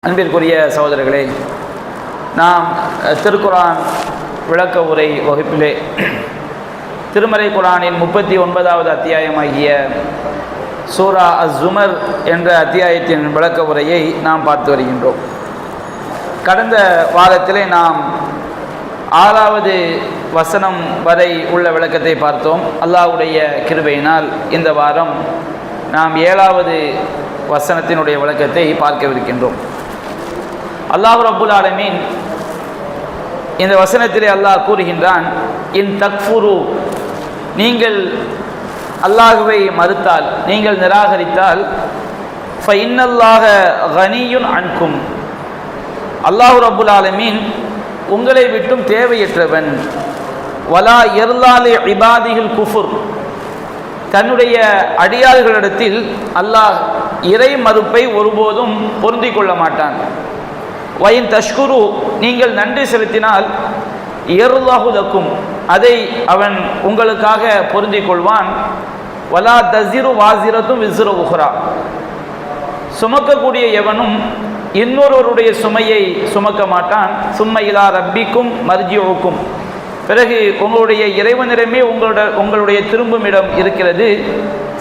அன்பிற்குரிய சகோதரர்களே, நாம் திருக்குரான் விளக்க உரை வகுப்பிலே திருமறை குரானின் 39வது அத்தியாயமாகிய சூரா அஸ்-ஸுமர் என்ற அத்தியாயத்தின் விளக்க உரையை நாம் பார்த்து வருகின்றோம். கடந்த வாரத்திலே நாம் 6வது வசனம் வரை உள்ள விளக்கத்தை பார்த்தோம். அல்லாஹ்வுடைய கிருபையினால் இந்த வாரம் நாம் 7வது வசனத்தினுடைய விளக்கத்தை பார்க்கவிருக்கின்றோம். அல்லாஹ் ரப்புல் ஆலமீன் இந்த வசனத்திலே அல்லாஹ் கூறுகின்றான், இன் தக்ஃபுரு, நீங்கள் அல்லாஹ்வை மறுத்தால், நீங்கள் நிராகரித்தால், ஃபஇன்னல்லாஹ கனியுன் அன்கும், அல்லாஹ் ரப்புல் ஆலமீன் உங்களை விட்டும் தேவையற்றவன், வலா யர்லாலி இபாதிஹில் குஃபுர், தன்னுடைய அடியார்களிடத்தில் அல்லாஹ் இறை மறுப்பை ஒருபோதும் பொருந்திக் கொள்ள மாட்டான். வயின் தஷ்குரு, நீங்கள் நன்றி செலுத்தினால், யர்லஹு லக்கும், அதை அவன் உங்களுக்காக பொருந்திக் கொள்வான். வலா தஸிரு வாஸிரத்தும் விஸ்ர உஹ்ரா, சுமக்கக்கூடிய எவனும் இன்னொருவருடைய சுமையை சுமக்க மாட்டான். சும்ம இலா ரப்பிக்கும் மர்ஜிஉக்கும், பிறகு உங்களுடைய இறைவனிடமே உங்களுடைய திரும்பும் இடம் இருக்கிறது.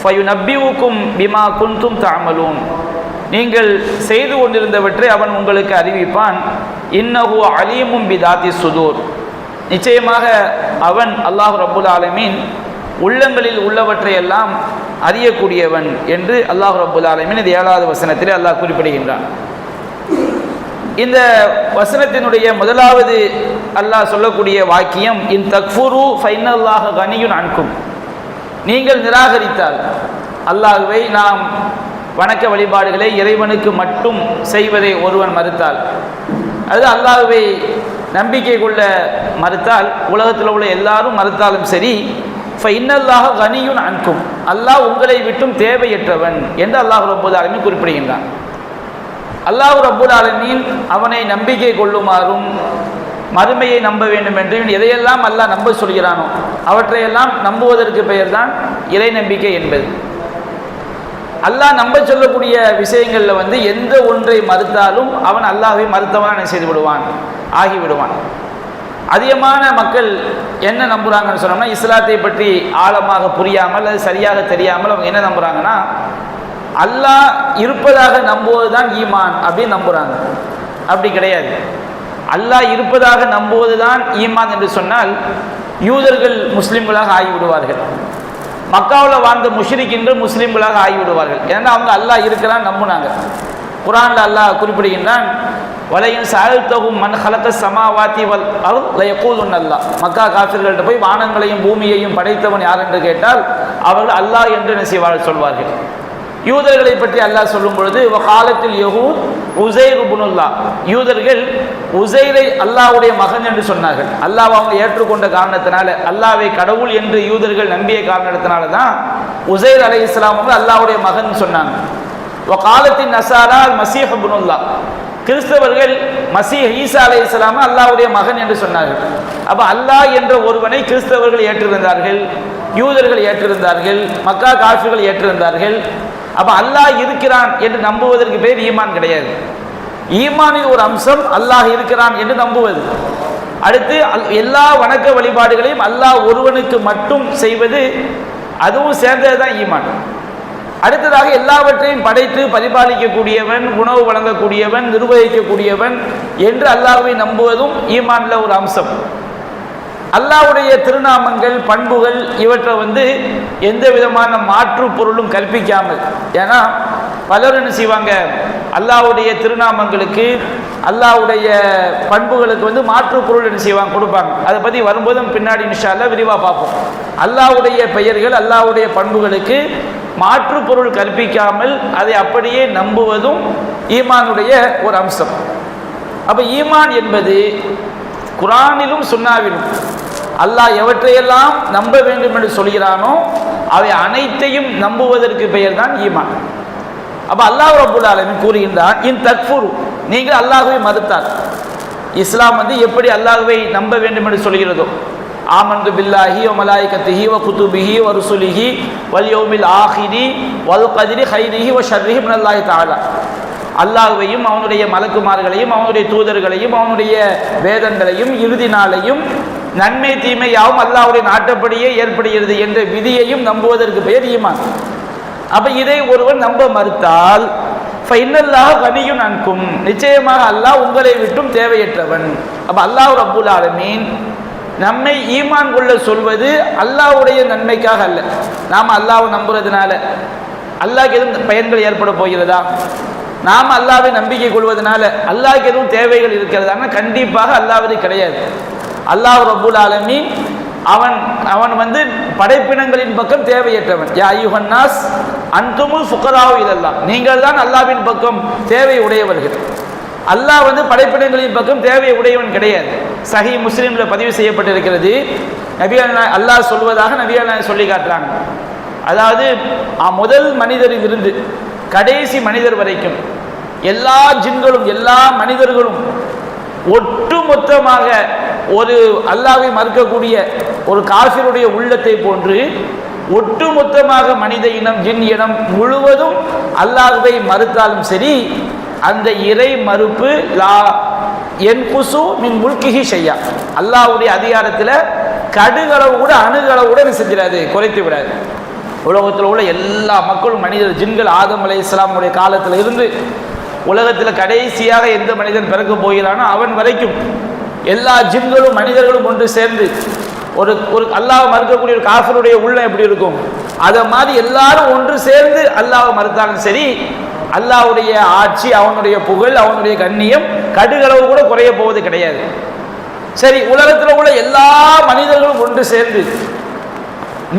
ஃபயுனப்பிஉக்கும் பிமா குன்தும் தஅமலூன், நீங்கள் செய்து கொண்டிருந்தவற்றை அவன் உங்களுக்கு அறிவிப்பான். இன்னஹு அலீமும் பிதாத்தி சுதூர், நிச்சயமாக அவன் அல்லாஹ் ரப்புல் ஆலமீன் உள்ளங்களில் உள்ளவற்றையெல்லாம் அறியக்கூடியவன் என்று அல்லாஹ் ரப்புல் ஆலமீன் இந்த 7வது வசனத்திலே அல்லாஹ் குறிப்பிடுகின்றான். இந்த வசனத்தினுடைய முதலாவது அல்லாஹ் சொல்லக்கூடிய வாக்கியம், இன் தக்ஃபுரு ஃபஇன்னல்லாஹ கனியுன் அன்கும், நீங்கள் நிராகரித்தால், அல்லாஹ்வை நாம் வணக்க வழிபாடுகளை இறைவனுக்கு மட்டும் செய்வதை ஒருவன் மறுத்தால், அது அல்லாஹ்வை நம்பிக்கை கொள்ள மறுத்தால், உலகத்தில் உள்ள எல்லாரும் மறுத்தாலும் சரி, ஃபஇன்னல்லாஹ கனியுன் அன்கும், அல்லாஹ் உங்களை விட்டும் தேவையற்றவன் என்று அல்லாஹ் ரப்புல் ஆலமீன் குறிப்பிடுகின்றான். அல்லாஹ் ரப்புல் ஆலமீன் அவனை நம்பிக்கை கொள்ளுமாறும் மறுமையை நம்ப வேண்டும் என்று எதையெல்லாம் அல்லாஹ் நம்ப சொல்கிறானோ அவற்றையெல்லாம் நம்புவதற்கு பெயர்தான் இறை நம்பிக்கை என்பது. அல்லாஹ் நம்ப சொல்லக்கூடிய விஷயங்களில் எந்த ஒன்றை மறுத்தாலும் அவன் அல்லாஹ்வை மறுத்தவனாக செய்து விடுவான், ஆகிவிடுவான். அதிகமான மக்கள் என்ன நம்புகிறாங்கன்னு சொன்னோம்னா, இஸ்லாத்தை பற்றி ஆழமாக புரியாமல் அது சரியாக தெரியாமல் அவங்க என்ன நம்புகிறாங்கன்னா, அல்லாஹ் இருப்பதாக நம்புவது தான் ஈமான் அப்படின்னு நம்புகிறாங்க. அப்படி கிடையாது. அல்லாஹ் இருப்பதாக நம்புவது தான் ஈமான் என்று சொன்னால் யூதர்கள் முஸ்லிம்களாக ஆகிவிடுவார்கள், மக்காவில் வாழ்ந்த முஷ்ரிக்கீன்கள் முஸ்லிம்களாக ஆகிவிடுவார்கள். ஏன்னா அவங்க அல்லாஹ் இருக்கிறான் நம்புனாங்க. குர்ஆனில் அல்லாஹ் குறிப்பிடுகின்றான், வலையின் சஅல்தஹும் மன் ஹலக ஸமாவாதி வல் அர்த் லயகூலுன் அல்லாஹ், மக்கா காஃபிர்கள்ட்ட போய் வானங்களையும் பூமியையும் படைத்தவன் யார் என்று கேட்டால் அவர்கள் அல்லாஹ் என்று நசிவாள் சொல்வார்கள். யூதர்களை பற்றி அல்லாஹ் சொல்லும் பொழுது, வகாலத்தில் யஹூத் உஸைர் இப்னுல்லாஹ், யூதர்கள் உஸைரை அல்லாஹ்வுடைய மகன் என்று சொன்னார்கள். அல்லாஹ் அவங்க ஏற்றுக்கொண்ட காரணத்தினால, அல்லாஹ்வை கடவுள் என்று யூதர்கள் நம்பிய காரணத்தினால தான் உஸைர் அலைஹிஸ்ஸலாம் அவங்க அல்லாஹ்வுடைய மகன் சொன்னாங்க. வகாலத்தின் நஸாரா மஸீஹ் இப்னுல்லாஹ், கிறிஸ்தவர்கள் மஸீஹ் ஈசா அலைஹிஸ்ஸலாம் அல்லாஹ்வுடைய மகன் என்று சொன்னார்கள். அப்போ அல்லாஹ் என்ற ஒருவனை கிறிஸ்தவர்கள் ஏற்றிருந்தார்கள், யூதர்கள் ஏற்றிருந்தார்கள், மக்கா காஃபிர்கள் ஏற்றிருந்தார்கள். அப்போ அல்லாஹ் இருக்கிறான் என்று நம்புவதற்கு பேர் ஈமான் கிடையாது. ஈமானின் ஒரு அம்சம் அல்லாஹ் இருக்கிறான் என்று நம்புவது. அடுத்து எல்லா வணக்க வழிபாடுகளையும் அல்லாஹ் ஒருவனுக்கு மட்டும் செய்வது, அதுவும் சேர்ந்தது தான் ஈமான். அடுத்ததாக எல்லாவற்றையும் படைத்து பரிபாலிக்கக்கூடியவன், உணவு வழங்கக்கூடியவன், நிர்வகிக்கக்கூடியவன் என்று அல்லாஹ்வை நம்புவதும் ஈமானில் ஒரு அம்சம். அல்லாஹ்வுடைய திருநாமங்கள் பண்புகள் இவற்றை எந்த விதமான மாற்று பொருளும் கற்பிக்காமல், ஏன்னா பலர் என்ன செய்வாங்க, அல்லாஹ்வுடைய திருநாமங்களுக்கு அல்லாஹ்வுடைய பண்புகளுக்கு மாற்று பொருள் என்ன செய்வாங்க, கொடுப்பாங்க. அதை பற்றி வரும்போதும் பின்னாடி இன்ஷா அல்லாஹ் விரிவாக பார்ப்போம். அல்லாஹ்வுடைய பெயர்கள் அல்லாஹ்வுடைய பண்புகளுக்கு மாற்று பொருள் கற்பிக்காமல் அதை அப்படியே நம்புவதும் ஈமானுடைய ஒரு அம்சம். அப்போ ஈமான் என்பது குர்ஆனிலும் சுன்னாவிலும் அல்லாஹ் எவற்றையெல்லாம் நம்ப வேண்டும் என்று சொல்கிறானோ அவை அனைத்தையும் நம்புவதற்கு பெயர் தான் ஈமான். அப்போ அல்லாஹ் ரப்புல் ஆலமீன் கூறுகின்றான், இன் தக்ஃபுரு, நீங்கள் அல்லாஹ்வை மறுத்தால். இஸ்லாம் எப்படி அல்லாஹ்வை நம்ப வேண்டும் என்று சொல்கிறதோ, ஆமன்து பில்லாஹி வ மலாயிகத்திஹி வ குதுபிஹி வ ருசுலிஹி வல் யௌமில் ஆஹிரி வல் கத்ரி கைரிஹி வ ஷர்ரிஹி மினல்லாஹி தஆலா, அல்லாஹ்வையும் அவனுடைய மலக்குமார்களையும் அவனுடைய தூதர்களையும் அவனுடைய வேதங்களையும் இறுதி நாளையும் நன்மை தீமை யாவும் அல்லாஹ்வுடைய நாட்டப்படியே ஏற்படுகிறது என்ற விதியையும் நம்புவதற்கு பெயர் ஈமான். அப்ப இதை ஒருவன் நம்ப மறுத்தால் ஃபைனல்லாஹ் கனியுன் அன்கும், நிச்சயமாக அல்லாஹ் உங்களை விட்டும் தேவையற்றவன். அப்ப அல்லாஹ் ரப்புல் ஆலமீன் நம்மை ஈமான் கொள்ள சொல்வது அல்லாஹ்வுடைய நன்மைக்காக அல்ல. நாம் அல்லாஹ்வை நம்புறதுனால அல்லாஹ்க்கு எதுவும் பயன்கள் ஏற்பட போகிறதா? நாம் அல்லாஹ்வை நம்பிக்கை கொள்வதனால அல்லாஹ்க்கு எதுவும் தேவைகள் இருக்கிறதா? கண்டிப்பாக அல்லாஹ்வுக்கு கிடையாது. அல்லாஹ் ரப்புல் ஆலமீன் அவன் வந்து படைப்பினங்களின் பக்கம் தேவையற்றவன். யா அய்யுஹன் நாஸ் அன்துமுல் ஃபுகராஉ இலல்லாஹ், நீங்கள் தான் அல்லாஹ்வின் பக்கம் தேவை உடையவர்கள். அல்லாஹ் வந்து படைப்பினங்களின் பக்கம் தேவை உடையவன் கிடையாது. சஹீஹ் முஸ்லிம்ல பதிவு செய்யப்பட்டிருக்கிறது. நபிகள் அல்லாஹ் சொல்வதாக நபிகள் சொல்லி காட்டுறாங்க. அதாவது முதல் மனிதரில் இருந்து கடைசி மனிதர் வரைக்கும் எல்லா ஜின்களும் எல்லா மனிதர்களும் ஒட்டுமொத்தமாக ஒரு அல்லாஹ்வை மறுக்கக்கூடிய ஒரு காஃபிருடைய உள்ளத்தை போன்று ஒட்டுமொத்தமாக மனித இனம் ஜின் இனம் முழுவதும் அல்லாஹ்வை மறுத்தாலும் சரி, அந்த இறை மறுப்பு லா என்குசு மின் முல்கிஹி ஷையா, அல்லாஹ்வுடைய அதிகாரத்தில் கடுகளவு கூட அணுகளவு கூட செஞ்சிடாது, குறைத்து விடாது. உலகத்தில் உள்ள எல்லா மக்களும் மனிதர் ஜின்கள் ஆதம் அலைஹிஸ்ஸலாமுடைய காலத்தில் இருந்து உலகத்தில் கடைசியாக எந்த மனிதன் பிறக்க போகிறானோ அவன் வரைக்கும் எல்லா ஜின்களும் மனிதர்களும் ஒன்று சேர்ந்து ஒரு அல்லாஹ் மறுக்கக்கூடிய ஒரு காஃபிருடைய உள்ளம் எப்படி இருக்கும், அதை மாதிரி எல்லாரும் ஒன்று சேர்ந்து அல்லாஹ் மறுத்தாலும் சரி, அல்லாஹ்வுடைய ஆட்சி, அவனுடைய புகழ், அவனுடைய கண்ணியம் கடுகளவு கூட குறைய போவது கிடையாது. சரி, உலகத்தில் உள்ள எல்லா மனிதர்களும் ஒன்று சேர்ந்து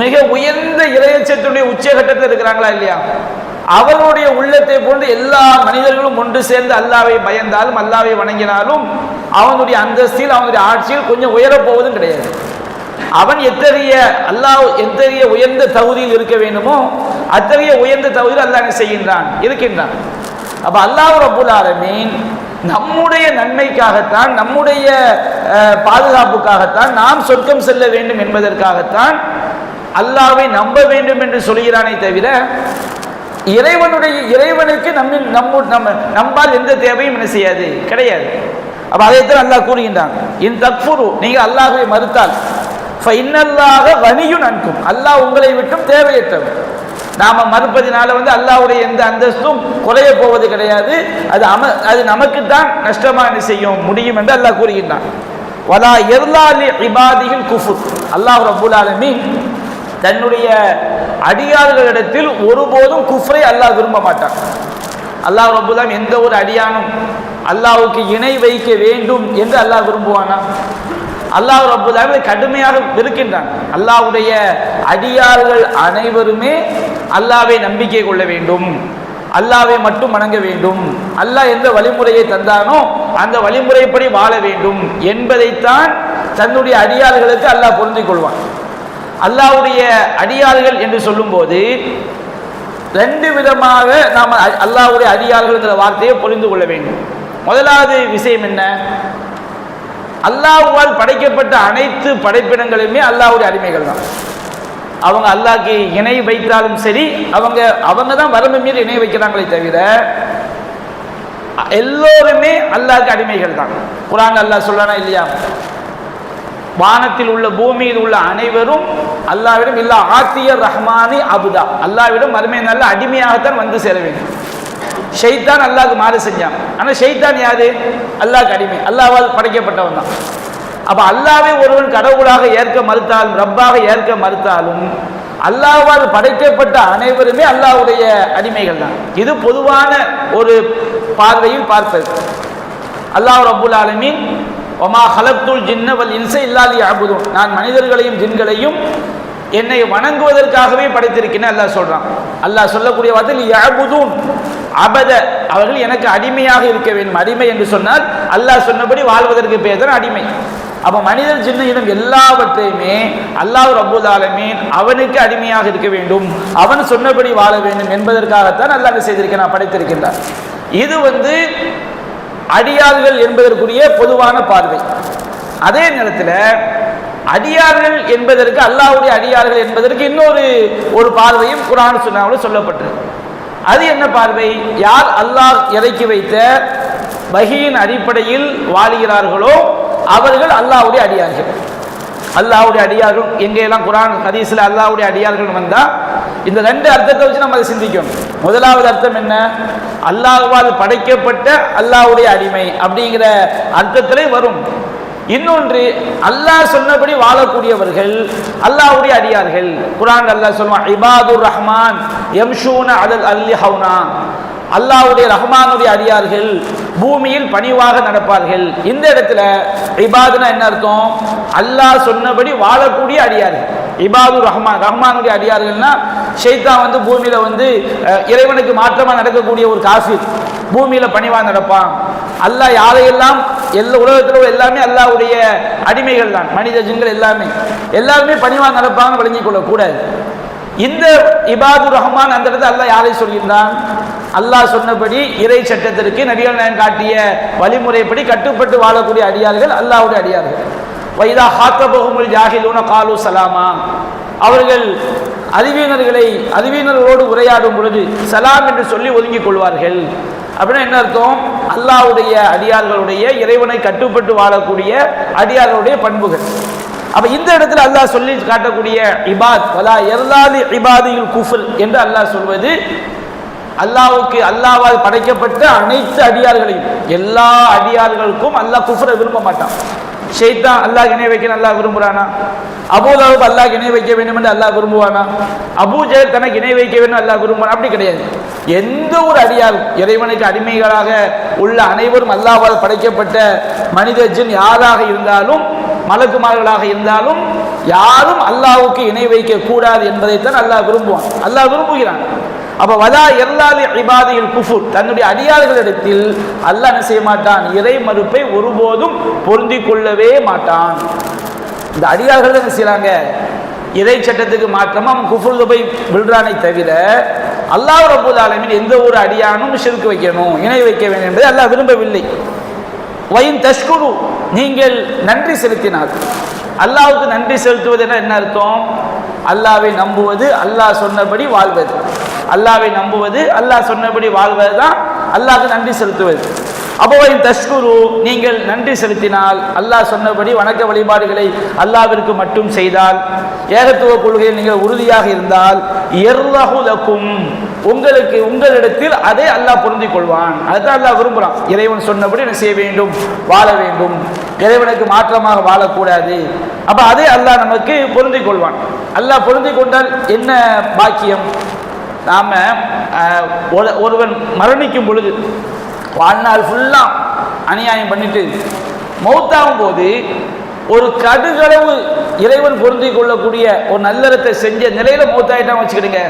மிக உயர்ந்த இறையச்சத்துடைய உச்சகட்டத்தில் இருக்கிறாங்களா இல்லையா, அவர்களுடைய உள்ளத்தை போன்று எல்லா மனிதர்களும் ஒன்று சேர்ந்து அல்லாஹ்வை பயந்தாலும் அல்லாஹ்வை வணங்கினாலும் அவனுடைய அந்தஸ்தில் அவனுடைய ஆட்சியில் கொஞ்சம் உயரப் போவதும் கிடையாது. அவன் எத்தகைய உயர்ந்த தகுதியில் இருக்க வேண்டுமோ அத்தகைய உயர்ந்த தகுதியில் அல்லாஹ் என்ன செய்கின்றான், இருக்கின்றான். அப்ப அல்லாஹ் ரப்புல் ஆலமீன் நம்முடைய நன்மைக்காகத்தான், நம்முடைய பாதுகாப்புக்காகத்தான், நாம் சொர்க்கம் செல்ல வேண்டும் என்பதற்காகத்தான் அல்லாஹ்வை நம்ப வேண்டும் என்று சொல்கிறானே தவிர இறைவனுக்கு நம்பால் எந்த தேவையும் என்ன செய்யாது, கிடையாது. அப்ப அதைத்தான் அல்லாஹ் கூறுகின்றான், இன் தக்ஃபுரு, நீங்க அல்லாஹ்வை மறுத்தால் ஃபைனல்லாஹ கனியுன் அன்கும், அல்லாஹ் உங்களை விட்டும் தேவையற்றவன். நாம மறுப்பதினால வந்து அல்லாஹ்வுடைய எந்த அந்தஸ்தும் குறைய போவது கிடையாது. அது நமக்கு தான் நஷ்டமா என்ன செய்யும் முடியும் என்று அல்லாஹ் கூறுகின்றான். வலா யர்லா லி இபாதிஹில் குஃப்ர், அல்லாஹ் ரப்புல் ஆலமீன் தன்னுடைய அடியார்களிடத்தில் ஒருபோதும் குஃப்ரை அல்லாஹ் விரும்ப மாட்டான். அல்லாஹ் ரப்புல் ஆலமீன் எந்த ஒரு அடியானும் அல்லாஹ்வுக்கு இணை வைக்க வேண்டும் என்று அல்லாஹ் விரும்புவானா? அல்லாஹ் ரப்புல் ஆலமீன் கடுமையாக வெறுக்கின்றான். அல்லாஹ்வுடைய அடியார்கள் அனைவருமே அல்லாஹ்வை நம்பிக்கை கொள்ள வேண்டும், அல்லாஹ்வை மட்டும் வணங்க வேண்டும், அல்லாஹ் எந்த வழிமுறையை தந்தானோ அந்த வழிமுறைப்படி வாழ வேண்டும் என்பதைத்தான் தன்னுடைய அடியார்களுக்கு அல்லாஹ் பொருந்திக் கொள்வான். அல்லாஹ்வுடைய அடியார்கள் என்று சொல்லும்போது ரெண்டு விதமாக நாம் அல்லாஹ்வுடைய அடியார்கள்ங்கிற வார்த்தையை புரிந்து கொள்ள வேண்டும். முதலாவது விஷயம் என்ன, அல்லாஹ்வால் படைக்கப்பட்ட அனைத்து படைப்பினங்களுமே அல்லாஹ்வுடைய அடிமைகள் தான். அவங்க அல்லாஹ்க்கு இணை வைத்தாலும் சரி, அவங்க தான் வரம்பு மீறி இணை வைக்கிறாங்களே தவிர எல்லோருமே அல்லாஹ்க்கு அடிமைகள் தான். குர்ஆன் அல்லாஹ் சொல்றானா இல்லையா, வானத்தில் உள்ள பூமியில் உள்ள அனைவரும் அல்லாஹ்விடம் இல்லா ஆத்தியர் ரஹ்மானி அபுதா, அல்லாஹ்விடம் மறுமை நல்ல அடிமையாகத்தான் வந்து சேர வேண்டும். ஷைத்தான் அல்லாஹ்க்கு மாறு செஞ்சான். ஆனால் ஷைத்தான் யாரு, அல்லாஹ்க்கு அடிமை, அல்லாஹ்வால் படைக்கப்பட்டவன் தான். அப்ப அல்லாஹ்வை ஒருவன் கடவுளாக ஏற்க மறுத்தாலும் ரப்பாக ஏற்க மறுத்தாலும் அல்லாஹ்வால் படைக்கப்பட்ட அனைவருமே அல்லாஹ்வுடைய அடிமைகள் தான். இது பொதுவான ஒரு பார்வையில் பார்ப்பது. அல்லாஹ் ரப்புல் ஆலமீன் வமா ஹலக்துல் ஜின்ன வல் இன்ஸ இல்லா லியஅபுதூன், நான் மனிதர்களையும் ஜின்களையும் என்னை வணங்குவதற்காகவே படைத்திருக்கிறேன் அல்லாஹ் சொல்றான். அல்லாஹ் சொல்லக்கூடிய வார்த்தை யஅபுதூன், அபத, அவர்கள் எனக்கு அடிமையாக இருக்க வேண்டும். அடிமை என்று சொன்னால் அல்லாஹ் சொன்னபடி வாழ்வதற்கு பேர் தான் அடிமை. அப்ப மனிதர் ஜின்னிடம் எல்லாவற்றையுமே அல்லாஹ் ரப்புல் ஆலமீன் அவனுக்கு அடிமையாக இருக்க வேண்டும், அவன் சொன்னபடி வாழ வேண்டும் என்பதற்காகத்தான் அல்லாஹ் செய்திருக்கிறான், படைத்திருக்கின்றார். இது வந்து அடியார்கள் என்பதற்குரிய பொதுவான பார்வை. அதே நேரத்தில் அடியார்கள் என்பதற்கு அல்லாஹ்வுடைய அடியார்கள் என்பதற்கு இன்னொரு பார்வையும் குர்ஆன் சுன்னாவில் சொல்லப்பட்டிருக்கு. அது என்ன பார்வை? யார் அல்லாஹ் இறக்கி வைத்த வஹியின் அடிப்படையில் வாழுகிறார்களோ அவர்கள் அல்லாஹ்வுடைய அடியார்கள். அல்லாஹ்வுடைய அடியார்கள் எங்கெல்லாம் குர்ஆன் ஹதீஸ்ல அல்லாஹ்வுடைய அடியார்கள் வந்தா இந்த ரெண்டு அர்த்தத்தை வச்சு நம்ம அதை சிந்திக்கணும். முதலாவது அர்த்தம் என்ன? அல்லாஹ்வால் படைக்கப்பட்ட அல்லாஹ்வுடைய அடிமை அப்படிங்கிற அர்த்தத்திலே வரும். இன்னொன்று, அல்லாஹ் சொன்னபடி வாழக்கூடியவர்கள் அல்லாஹ்வுடைய அடியார்கள். குர்ஆன் அல்லாஹ் சொல்வான், இபாதுர் ரஹ்மான் யம்ஷூன அலல் அர்லி ஹௌனா. அல்லாஹ்வுடைய ரஹ்மானுடைய அடியார்கள் பூமியில் பணிவாக நடப்பார்கள். இந்த இடத்துல இபாதுனா என்ன அர்த்தம்? அல்லாஹ் சொன்னபடி வாழக்கூடிய அடியார்கள். இபாதுர் ரஹ்மான், ரஹ்மானுடைய அடியார்கள்னா ஷைத்தான் வந்து பூமியில வந்து இறைவனுக்கு மாற்றமா நடக்கக்கூடிய ஒரு காஃபிர் பூமியில பணிவா நடப்பான். அல்லாஹ் யாரையெல்லாம் எல்லா உலகத்தில் எல்லாமே அல்லாஹ்வுடைய அடிமைகள் தான், மனித ஜின்கள் எல்லாருமே பணிவா நடப்பாங்கன்னு விளங்கிக் கொள்ளக்கூடாது. இந்த இபாதுர் ரஹ்மான் அந்த இடத்துல அல்லாஹ் யாரை சொல்கின்றான்? அல்லாஹ் சொன்னபடி இறை சட்டத்திற்கு நபிகள் நாயகம் காட்டிய வழிமுறைப்படி கட்டுப்பட்டு வாழக்கூடிய அடியார்கள் அல்லாஹ்வுடைய அடியார்கள். வைதா ஹாத்தபஹுமுல் ஜாஹிலூன காலு சலாமா. அவர்கள் அறிவியனர்களோடு உரையாடும் பொழுது சலாம் என்று சொல்லி ஒதுங்கிக் கொள்வார்கள். அப்படின்னா என்ன அர்த்தம்? அல்லாஹ்வுடைய அடியார்களுடைய இறைவனை கட்டுப்பட்டு வாழக்கூடிய அடியார்களுடைய பண்புகள். அப்ப இந்த இடத்துல அல்லாஹ் சொல்லி காட்டக்கூடிய இபாத் வலா யர்லாதி இபாதில் குஃப்ர் என்று அல்லாஹ் சொல்வது, அல்லாஹ்வால் படைக்கப்பட்ட அனைத்து அடியார்களையும் எல்லா அடியார்களுக்கும் அல்லாஹ் குஃப்ரை விரும்ப மாட்டான். ஷைத்தான் அல்லாஹ் இணை வைக்க அல்லாஹ் விரும்புறானா? அபூலஹப் அல்லாஹ் இணை வைக்க வேண்டும் என்று அல்லாஹ் விரும்புவானா? அபூஜஹல் தனக்கு இணை வைக்க வேண்டும் அல்லாஹ் விரும்புவானா? அப்படி கிடையாது. எந்த ஒரு அடியாரும் இறைவனுக்கு அடிமைகளாக உள்ள அனைவரும் அல்லாஹ்வால் படைக்கப்பட்ட மனித ஜின் யாராக இருந்தாலும் மலக்குமார்களாக இருந்தாலும் யாரும் அல்லாஹ்வுக்கு இணை வைக்க கூடாது என்பதைத்தான் அல்லாஹ் விரும்புவான், அல்லாஹ் விரும்புகிறான். அப்ப வலா யர்லாலி இபாதில் குஃபுர், தன்னுடைய அடியார்களிடத்தில் அல்லாஹ் என்ன செய்ய மாட்டான்? இறை மறுப்பை ஒருபோதும் பொருந்திக் கொள்ளவே மாட்டான். இந்த அடியார்கள் என்ன செய்யறாங்க? இறை சட்டத்துக்கு மாற்றமா அவன் குஃப்ருல போய் விழுறானை தவிர அல்லாஹ் ரப்பல் ஆலமீன் எந்த ஒரு அடியானும் ஷிர்க் வைக்கணும், இணை வைக்க வேண்டும் என்பதை அல்லாஹ் விரும்பவில்லை. வயின் தஷ்குரு, நீங்கள் நன்றி செலுத்தினார். அல்லாஹ்வுக்கு நன்றி செலுத்துவது என்ன அர்த்தம்? அல்லாஹ்வை நம்புவது, அல்லாஹ் சொன்னபடி வாழ்வது. அல்லாஹ்வை நம்புவது, அல்லாஹ் சொன்னபடி வாழ்வது தான் அல்லாஹ்வுக்கு நன்றி செலுத்துவது. அப்போவையும் தஷ்குரு, நீங்கள் நன்றி செலுத்தினால், அல்லாஹ் சொன்னபடி வணக்க வழிபாடுகளை அல்லாஹ்விற்கு மட்டும் செய்தால், ஏகத்துவ கொள்கையில் நீங்கள் உறுதியாக இருந்தால், யர்லஹு லக்கும், உங்களிடத்தில் அதை அல்லாஹ் பொருந்திக் கொள்வான். அதுதான் அல்லாஹ் விரும்புகிறான். இறைவன் சொன்னபடி என்ன செய்ய வேண்டும்? வாழ வேண்டும். இறைவனுக்கு மாற்றமாக வாழக்கூடாது. அப்ப அதை அல்லாஹ் நமக்கு பொருந்திக் கொள்வான். அல்லாஹ் பொருந்திக் கொண்டால் என்ன பாக்கியம்? நாம ஒருவன் மரணிக்கும் பொழுது வாழ்நாள் ஃபுல்லா அநியாயம் பண்ணிட்டு மௌத்தாகும் போது ஒரு கடுகளவு இறைவன் பொருந்திக் கொள்ளக்கூடிய ஒரு நல்லறத்தை செஞ்ச நிலையில மௌத்தாயிட்டான் வச்சுக்கிடுங்க,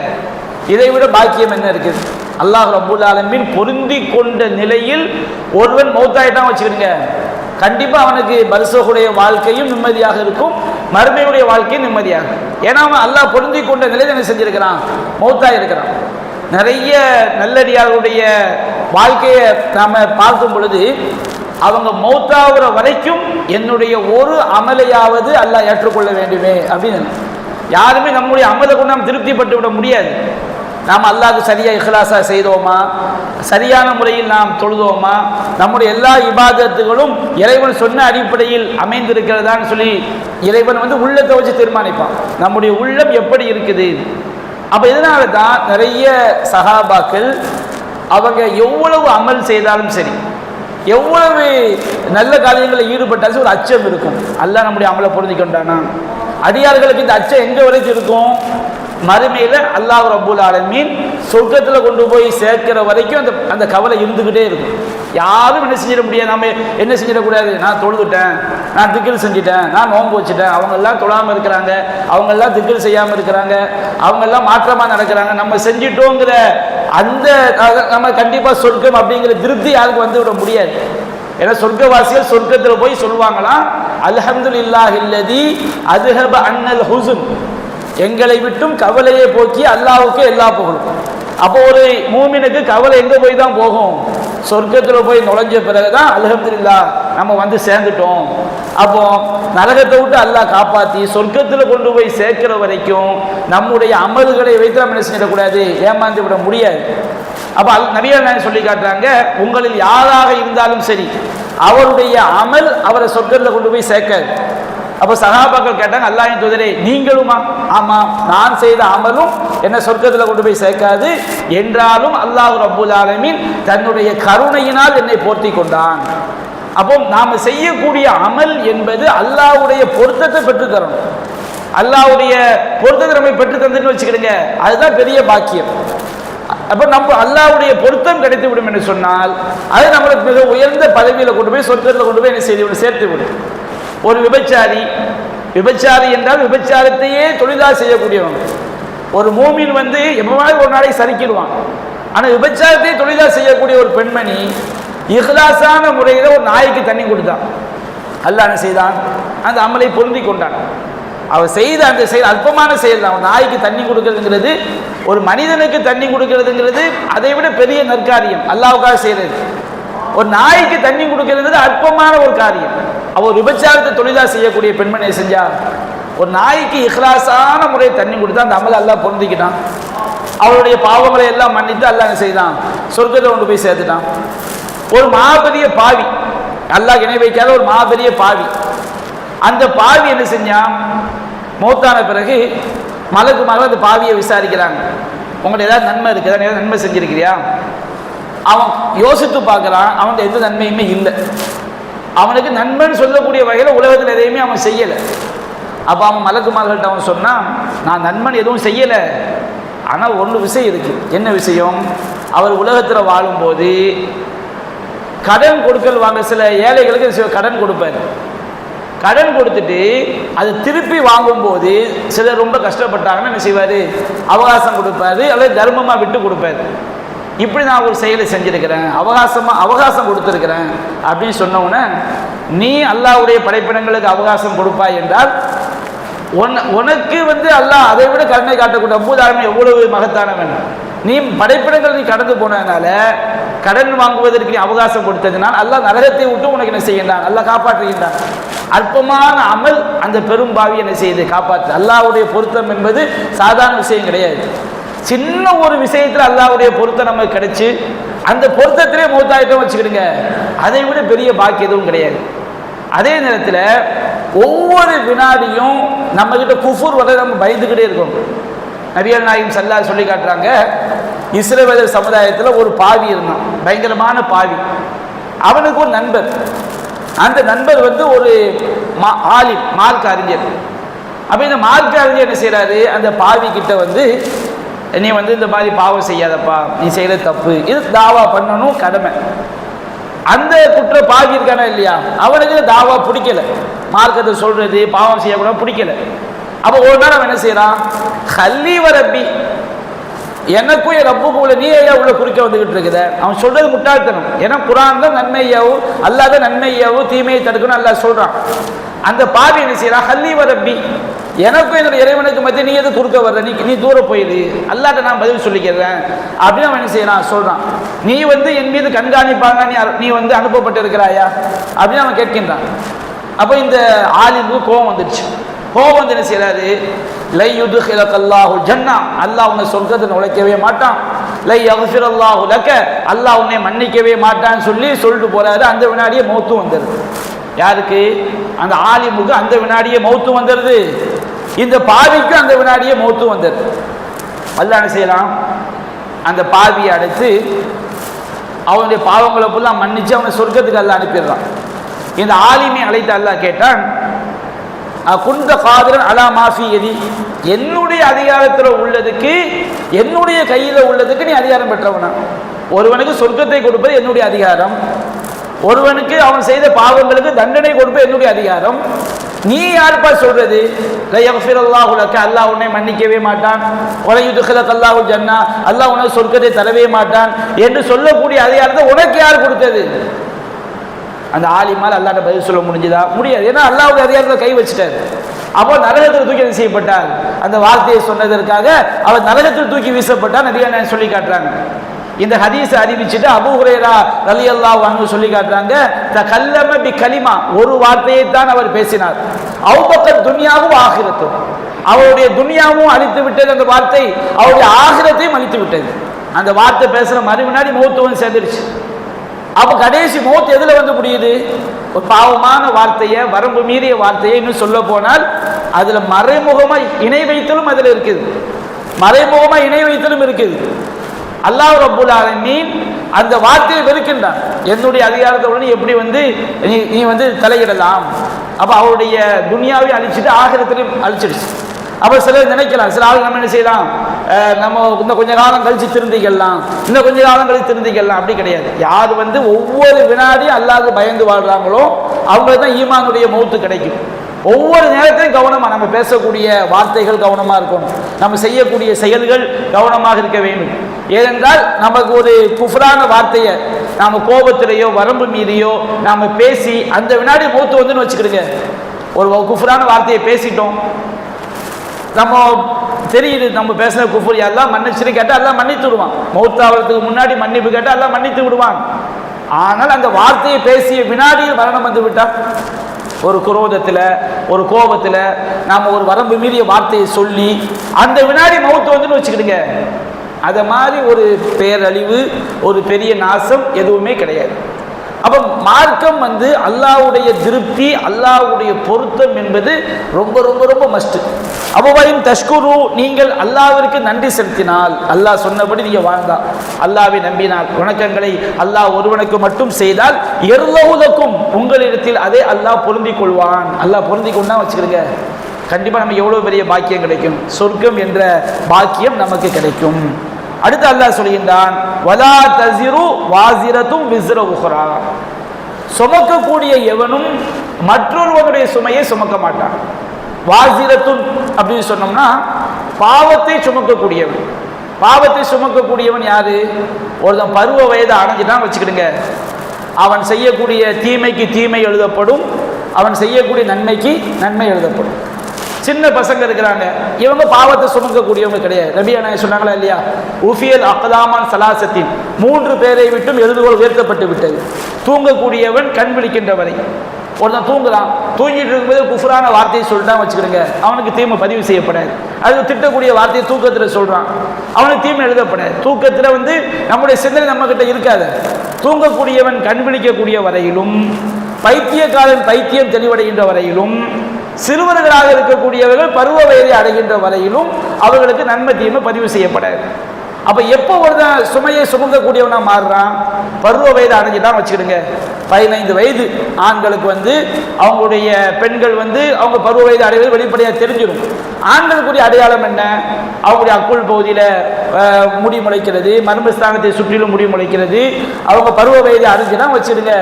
இதை விட பாக்கியம் என்ன இருக்குது? அல்லாஹ் ரப்பல் ஆலமீன் பொருந்திக் கொண்ட நிலையில் ஒருவன் மௌத்தாயிட்டான் வச்சுக்கிடுங்க, கண்டிப்பா அவனுக்கு பரிசோகுடைய வாழ்க்கையும் நிம்மதியாக இருக்கும், மறுமையுடைய வாழ்க்கையும் நிம்மதியாக. ஏன்னா அவன் அல்லாஹ் பொருந்திக் கொண்ட நிலையில் என்ன செஞ்சிருக்கிறான்? மௌத்தாய் இருக்கிறான். நிறைய நல்லடியார்களுடைய வாழ்க்கையை நாம பார்க்கும் பொழுது அவங்க மௌத்தாகிற வரைக்கும் என்னுடைய ஒரு அமலையாவது அல்லாஹ் ஏற்றுக்கொள்ள வேண்டுமே அப்படின்னு. யாருமே நம்முடைய அமலை கொண்டு நாம் திருப்திப்பட்டு விட முடியாது. நாம் அல்லாஹ்வுக்கு சரியா இஹ்லாஸா செய்தோமா, சரியான முறையில் நாம் தொழுதோமா, நம்முடைய எல்லா இபாதத்துகளும் இறைவன் சொன்ன அடிப்படையில் அமைந்திருக்கிறதான்னு சொல்லி இறைவன் வந்து உள்ளத்தை வச்சு தீர்மானிப்பான் நம்முடைய உள்ளம் எப்படி இருக்குது. அப்ப இதனால தான் நிறைய சஹாபாக்கள் அவங்க எவ்வளவு அமல் செய்தாலும் சரி, எவ்வளவு நல்ல காரியங்களில் ஈடுபட்டாலும் ஒரு அச்சம் இருக்கும். அல்லாஹ் நம்முடைய அமலை பொருந்திக் கொண்டானா? அடியார்களுக்கு இந்த அச்சம் எங்க வரைக்கும் இருக்கும்? மறுமையில அல்லாஹ் ரப்பல் ஆலமீன் சொர்க்கத்தில் கொண்டு போய் சேர்க்கிற வரைக்கும் அந்த கவலை இருந்துகிட்டே இருக்கும். யாரும் என்ன செஞ்சிட முடியாது. நம்ம என்ன செஞ்சிடக்கூடாது? நான் தொழுதுட்டேன், நான் திக்கில் செஞ்சுட்டேன், நான் நோன்பு வச்சுட்டேன், அவங்க எல்லாம் தொழாமல் இருக்கிறாங்க, அவங்க எல்லாம் திக்கில் செய்யாமல் இருக்கிறாங்க, அவங்க எல்லாம் மாற்றமா நடக்கிறாங்க, நம்ம செஞ்சிட்டோங்கிற அந்த நம்ம கண்டிப்பா சொர்க்கம் அப்படிங்கிற திருப்தி யாருக்கு வந்து விட முடியாது. ஏன்னா சொர்க்கவாசிகள் சொர்க்கத்தில் போய் சொல்லுவாங்களாம், அல்ஹம்துலில்லாஹில்லதி அதுஹப அன்னல் ஹுஸ்ன், எங்களை விட்டும் கவலையை போக்கி அல்லாஹ்வுக்கு எல்லா புகழும். அப்போ ஒரு மூமினுக்கு கவலை எங்க போய் தான் போகும்? சொர்க்கத்தில் போய் நுழைஞ்ச பிறகுதான் அல்ஹம்துலில்லாஹ் நம்ம வந்து சேர்ந்துட்டோம் அப்போ நரகத்தை விட்டு அல்லாஹ் காப்பாற்றி சொர்க்கத்தில் கொண்டு போய் சேர்க்கிற வரைக்கும் நம்முடைய அமல்களை வைத்து நம்ம என்ன செஞ்சிடக்கூடாது, ஏமாந்து விட முடியாது. அப்போ நபிகள் நாயகம் சொல்லி காட்டுறாங்க, உங்களில் யாராக இருந்தாலும் சரி அவருடைய அமல் அவரை சொர்க்கத்தில் கொண்டு போய் சேர்க்காது. அப்போ சஹாபாக்கள் கேட்டாங்க, அல்லாஹ்வின் தூதரே நீங்களுமா? ஆமாம், நான் செய்த அமலும் என்ன சொர்க்கத்தில் கொண்டு போய் சேர்க்காது, என்றாலும் அல்லாஹ் ரப்புல் ஆலமீன் தன்னுடைய கருணையினால் என்னை போர்த்தி கொண்டான். அப்போ நாம் செய்யக்கூடிய அமல் என்பது அல்லாஹ்வுடைய பொருத்தத்தை பெற்றுத்தரணும். அல்லாஹ்வுடைய பொருத்தத்தை நம்ம பெற்று தந்துன்னு வச்சுக்கிடுங்க, அதுதான் பெரிய பாக்கியம். அப்போ நம்ம அல்லாஹ்வுடைய பொருத்தம் கிடைத்து விடும் என்று சொன்னால் அது நம்மளுக்கு மிக உயர்ந்த பதவியில் கொண்டு போய் சொர்க்கத்தில் கொண்டு போய் என்ன செய்து விடும், சேர்த்து விடும். ஒரு விபச்சாரி என்றால் விபச்சாரத்தையே தொழிலாக செய்யக்கூடியவங்க. ஒரு மூமின் எப்பவாவது ஒரு நாளைக்கு சரிக்கிடுவான். ஆனால் விபச்சாரத்தையே தொழிலாக செய்யக்கூடிய ஒரு பெண்மணி இஹ்லாஸான முறையில் ஒரு நாய்க்கு தண்ணி கொடுத்தான். அல்லாஹ் என்ன செய்தான், அந்த அமலை பொருந்தி கொண்டான். அவர் செய்த அந்த செயல் அல்பமான செயல் தான். நாய்க்கு தண்ணி கொடுக்கறதுங்கிறது, ஒரு மனிதனுக்கு தண்ணி கொடுக்கறதுங்கிறது அதை விட பெரிய நற்காரியம் அல்லாஹ்வுக்காக செய்யறது. ஒரு நாய்க்கு தண்ணி கொடுக்கிறது அற்பமான ஒரு காரியம். அவர் விபச்சாரத்தை தொழிலாக செய்யக்கூடிய பெண்மணியை செஞ்சா, ஒரு நாய்க்கு இஹ்லாஸான முறையை தண்ணி கொடுத்தா அந்த அமலை அல்லாஹ் பொருந்திக்கிட்டான். அவருடைய பாவங்களை எல்லாம் மன்னித்து அல்லாஹ் என்ன செய்தான், சொர்க்கத்தை கொண்டு போய் சேர்த்துட்டான். ஒரு மாபெரிய பாவி, அல்லாஹ் இணை வைக்காத ஒரு மாபெரிய பாவி, அந்த பாவி என்ன செஞ்சான், மௌத்தான பிறகு மலக்குமார்கள் அந்த பாவியை விசாரிக்கிறாங்க, உங்கள்ட்ட ஏதாவது நன்மை இருக்குதா, ஏதாவது நன்மை செஞ்சிருக்கிறியா? அவன் யோசித்து பார்க்குறான், அவன்கிட்ட எந்த நன்மையுமே இல்லை. அவனுக்கு நன்மைன்னு சொல்லக்கூடிய வகையில் உலகத்தில் எதையுமே அவன் செய்யலை. அப்போ அவன் மலக்குமார்கள்ட்ட அவன் சொன்னான், நான் நன்மன் எதுவும் செய்யலை, ஆனால் ஒன்று விஷயம் இருக்குது. என்ன விஷயம்? அவர் உலகத்தில் வாழும்போது கடன் கொடுக்கல் வாங்க சில ஏழைகளுக்கு கடன் கொடுப்பார். கடன் கொடுத்துட்டு அது திருப்பி வாங்கும்போது சிலர் ரொம்ப கஷ்டப்பட்டாங்கன்னா என்ன செய்வார், அவகாசம் கொடுப்பாரு அல்லது தர்மமாக விட்டு கொடுப்பாரு. இப்படி நான் ஒரு செயலை செஞ்சுருக்கிறேன், அவகாசம் கொடுத்துருக்கிறேன் அப்படின்னு சொன்னவுடனே, நீ அல்லாஹ்வுடைய படைப்பினங்களுக்கு அவகாசம் கொடுப்பாய் என்றால் உனக்கு அல்லாஹ் அதை விட கருணை காட்டக்கூடிய அபூதாரம் எவ்வளவு மகத்தானவன். நீ படைப்பினங்கள் நீ கடந்து போனதுனால, கடன் வாங்குவதற்கு நீ அவகாசம் கொடுத்ததுனால் அல்லாஹ் நரகத்தை விட்டு உனக்கு என்ன செய்கின்றான், அல்லாஹ் காப்பாற்றுகின்றான். அற்பமான அமல் அந்த பெரும் பாவி என்ன செய்யுது, காப்பாற்று. அல்லாஹ்வுடைய பொருத்தம் என்பது சாதாரண விஷயம் கிடையாது. சின்ன ஒரு விஷயத்தில் அல்லாஹ்வுடைய பொருத்தம் நமக்கு கிடைச்சி அந்த பொருத்தத்திலே மௌத்தாயிட்டம் வச்சுக்கிடுங்க, அதை விட பெரிய பாக்கி எதுவும் கிடையாது. அதே நேரத்தில் ஒவ்வொரு வினாடியும் நம்ம கிட்ட குஃபுர் வர நம்ம பயந்துக்கிட்டே இருக்கோம். நபிகள் நாயகம் ஸல்லல்லாஹு சொல்லி காட்டுறாங்க, இஸ்ரவேலர் சமுதாயத்தில் ஒரு பாவி இருந்தான், பயங்கரமான பாவி. அவனுக்கு ஒரு நண்பர், அந்த நண்பர் ஒரு ஆலிம், மார்க்க அறிஞர். அப்போ இந்த மார்க்க அறிஞர் என்ன செய்கிறாரு, அந்த பாவி கிட்ட நீ இந்த மாதிரி பாவம் செய்யாதப்பா, நீ செய்கிற தப்பு, இது தாவா பண்ணணும் கடமை. அந்த குற்ற பாவி இருக்கானா இல்லையா, அவனுக்கு தாவா பிடிக்கல, மார்க்கத்தை சொல்றது பாவம் செய்யக்கூடாது பிடிக்கல. அப்போ ஒரு நாள் அவன் என்ன செய்யறான், ஹல்லி வ ரப்பி, எனக்கும் என் ரப்புக்கும் உள்ள நீ ஐயா உள்ள குறுக்க வந்துகிட்டு இருக்குது. அவன் சொல்றது முட்டாள்தனம். ஏன்னா குர்ஆன் தான் நன்மையாவும் அல்லாஹ் தான் நன்மையாவும் தீமையை தடுக்கணும் அல்லாஹ் சொல்றான். அந்த பாவி என்ன செய்யறான், ஹல்லி வ ரப்பி, எனக்கும் என்னுடைய இறைவனுக்கு மத்திய நீ எது குறுக்க வர்ற, நீ தூரம் போயிடு, அல்லாஹ்ட்ட நான் பதில் சொல்லிக்கிறேன் அப்படின்னு அவன் என்ன செய்யறான் சொல்றான். நீ என் மீது கண்காணிப்பாங்க, நீ அனுப்பப்பட்டு இருக்கிறாயா அப்படின்னு அவன் கேட்கின்றான். அப்போ இந்த ஆலிமுக்கு கோபம் வந்துடுச்சு. கோபம் என்ன செய்யறாரு, லை யுத்ஹிலக்கல்லாஹு ஜன்னா, அல்லாஹ் உன்னை சொர்க்கத்தை நுழைக்கவே மாட்டான், லை யக்ஃபிரல்லாஹு லக, அல்லாஹ் உன்னை மன்னிக்கவே மாட்டான்னு சொல்லிட்டு போறாரு. அந்த வினாடியே மௌத்து வந்துடுது. யாருக்கு, அந்த ஆலிமுக்கு அந்த வினாடியே மௌத்து வந்துடுது. இந்த பாவிக்கு அந்த வினாடியே மௌத்து வந்துடுது. அல்லாஹ் என்ன செய்யலாம், அந்த பாவியை அடைத்து அவனுடைய பாவங்களை ஃபுல்லாக மன்னிச்சு அவனை சொர்க்கத்துக்கு அல்லாஹ் அனுப்பிடுறான். இந்த ஆலிமை அழைத்து அல்லாஹ் கேட்டான், குந்த காதிரன் அலா மாஃபி எதி, என்னுடைய அதிகாரத்தில் உள்ளதுக்கு, என்னுடைய கையில் உள்ளதுக்கு நீ அதிகாரம் பெற்றவனா? ஒருவனுக்கு சொர்க்கத்தை கொடுப்பது என்னுடைய அதிகாரம், ஒருவனுக்கு அவன் செய்த பாவங்களுக்கு தண்டனை கொடுப்பது என்னுடைய அதிகாரம். நீ யாருப்பா சொல்றது, யக்ஃபிரல்லாஹு லக, அல்லாஹ் உன்னை மன்னிக்கவே மாட்டான், வல யுத்ஹிலக்கல்லாஹு ஜன்னா, அல்லாஹ் உனக்கு சொர்க்கத்தை தரவே மாட்டான் என்று சொல்லக்கூடிய அதிகாரத்தை உனக்கு யார் கொடுத்தது? அந்த ஆலிமால் அல்லாஹ்ட்ட பதில் சொல்ல முடிஞ்சுதா? முடியாது. ஏன்னா அல்லாஹ்வுடைய அதிகாரத்தில் கை வச்சுட்டார். அப்போ நரகத்தில் தூக்கி செய்யப்பட்டார். அந்த வார்த்தையை சொன்னதற்காக அவர் நரகத்தில் தூக்கி வீசப்பட்டார். நபிகள் நாயகம் சொல்லி காட்டுறாங்க. இந்த ஹதீஸை அறிவிச்சுட்டு அபூ ஹுரைரா ரலியல்லாஹு அன்ஹு சொல்லி காட்டுறாங்க, தகல்லம பி கலிமா, ஒரு வார்த்தையை தான் அவர் பேசினார். அவுபக்கர் துன்யாவும் ஆகிரத்தும், அவருடைய துன்யாவும் அழித்து விட்டது அந்த வார்த்தை, அவருடைய ஆகிரத்தையும் அழித்து விட்டது. அந்த வார்த்தை பேசுற மறுவினாடி மௌத்துவம் சேர்ந்துருச்சு. அப்ப கடைசி மௌத் எதுல வந்து முடியுது? ஒரு பாவமான வார்த்தையை, வரம்பு மீறிய வார்த்தையை, இன்னும் சொல்ல போனால் அதுல மறைமுகமா இணை வைத்தலும் அதுல இருக்குது, மறைமுகமா இணை வைத்தலும் இருக்குது. அல்லாஹ் ரப்புல் ஆலமீன் அந்த வார்த்தையை வெறுக்கின்றான். என்னுடைய அதிகாரத்துடன் எப்படி வந்து நீ வந்து தலையிடலாம்? அப்ப அவருடைய துனியாவை அழிச்சிட்டு ஆகிரத்திலையும் அழிச்சிடுச்சு. அப்ப சிலர் நினைக்கலாம், சில ஆள் நம்ம என்ன செய்யலாம், நம்ம இன்னும் கொஞ்ச காலம் கழிச்சு திருந்திக்கலாம், இன்னும் கொஞ்ச காலம் கழிச்சு திருந்திக்கலாம். அப்படி கிடையாது. யார் வந்து ஒவ்வொரு வினாடியும் அல்லாஹ்வுக்கு பயந்து வாழ்றாங்களோ அவங்களுக்கு தான் ஈமானுடைய மௌத்து கிடைக்கும். ஒவ்வொரு நேரத்திலும் கவனமா நம்ம பேசக்கூடிய வார்த்தைகள் கவனமா இருக்கணும், நம்ம செய்யக்கூடிய செயல்கள் கவனமாக இருக்க வேண்டும். ஏனென்றால் நமக்கு ஒரு குஃப்ரான வார்த்தையை நாம கோபத்திலேயோ வரம்பு மீறியோ நாம பேசி அந்த வினாடி மௌத்து வந்துன்னு வச்சுக்கிடுங்க. ஒரு குஃப்ரான வார்த்தையை பேசிட்டோம், நம்ம தெரியுது நம்ம பேசுற குஃபர், எல்லாம் மன்னிச்சு கேட்டால் எல்லாம் மன்னித்து விடுவான். மௌத்தாவதுக்கு முன்னாடி மன்னிப்பு கேட்டால் எல்லாம் மன்னித்து விடுவான். ஆனால் அந்த வார்த்தையை பேசிய வினாடியில் மரணம் வந்து விட்டா, ஒரு குரோதத்தில் ஒரு கோபத்தில் நாம் ஒரு வரம்பு மீறிய வார்த்தையை சொல்லி அந்த வினாடி மௌத்து வந்துன்னு வச்சுக்கிடுங்க, அதை மாதிரி ஒரு பேரழிவு, ஒரு பெரிய நாசம் எதுவுமே கிடையாது. அப்போ மார்க்கம் வந்து அல்லாஹ்வுடைய திருப்தி, அல்லாஹ்வுடைய பொருத்தம் என்பது ரொம்ப ரொம்ப ரொம்ப மஸ்ட். அபுவையும் தஷ்குரு, நீங்கள் அல்லாஹ்விற்கு நன்றி செலுத்தினால், அல்லாஹ் சொன்னபடி நீங்கள் வாழ்ந்தால், அல்லாஹ்வை நம்பினால், வணக்கங்களை அல்லாஹ் ஒருவனுக்கு மட்டும் செய்தால், எர்லவுலக்கும் உங்களிடத்தில் அதே அல்லாஹ் பொருந்திக் கொள்வான். அல்லாஹ் பொருந்திக் கொண்டா வச்சுக்கிறீங்க, கண்டிப்பாக நம்ம எவ்வளோ பெரிய பாக்கியம் கிடைக்கும், சொர்க்கம் என்ற பாக்கியம் நமக்கு கிடைக்கும். அடுத்து அல்லாஹ் சொல்கின்றான், வலா தஸிரு வாஸிரத்தும் விஸ்ர உக்ரா, சுமக்கக்கூடிய எவனும் மற்றொருவனுடைய சுமையை சுமக்க மாட்டான். வாஸிரத்துன் அப்படின்னு சொன்னோம்னா பாவத்தை சுமக்கக்கூடியவன். பாவத்தை சுமக்கக்கூடியவன் யாரு? ஒருத்தன் பருவ வயதை அடைஞ்சிட்டான் வச்சுக்கிடுங்க, அவன் செய்யக்கூடிய தீமைக்கு தீமை எழுதப்படும், அவன் செய்யக்கூடிய நன்மைக்கு நன்மை எழுதப்படும். சின்ன பசங்க இருக்கிறாங்க, இவங்க பாவத்தை சுமக்கக்கூடியவங்க கிடையாது. நபியா நாயகம் சொன்னாங்களா இல்லையா, உஃபியல் அக்தாமான் சலாசத்தின், 3 பேரை விட்டும் எழுதுகோல் உயர்த்தப்பட்டு விட்டது. தூங்கக்கூடியவன் கண் விழிக்கின்ற வரை. ஒருத்தன் தூங்குறான், தூங்கிட்டு இருக்கும்போது குஃப்ரான வார்த்தையை சொல்லிட்டான் வச்சுக்கிடுங்க, அவனுக்கு தீமை பதிவு செய்யப்படாது. அது திட்டக்கூடிய வார்த்தையை தூக்கத்தில் சொல்றான், அவனுக்கு தீமை எழுதப்படாது. தூக்கத்தில் வந்து நம்முடைய சிந்தனை நம்ம கிட்ட இருக்காது. தூங்கக்கூடியவன் கண் விழிக்கக்கூடிய வரையிலும், பைத்தியக்காரன் பைத்தியம் தெளிவடைகின்ற வரையிலும், சிறுவர்களாக இருக்கக்கூடியவர்கள் பருவ வயதை அடைகின்ற வரையிலும் அவர்களுக்கு நன்மை தீமை பதிவு செய்யப்படாது. அப்ப எப்போ ஒரு சுமையை சுமக்கக்கூடியவனா மாறுறான்? பருவ வயது அடைஞ்சுதான் வச்சுக்கிடுங்க. 15 வயது ஆண்களுக்கு வந்து அவங்களுடைய பெண்கள் வந்து அவங்க பருவ வயது அடைவது வெளிப்படையாக தெரிஞ்சிடும். ஆண்களுக்குரிய அடையாளம் என்ன? அவங்களுடைய அக்குள் பகுதியில் முடி முளைக்கிறது, மர்மஸ்தானத்தை சுற்றிலும் முடி முளைக்கிறது. அவங்க பருவ வயது அடைஞ்சுதான் வச்சுடுங்க,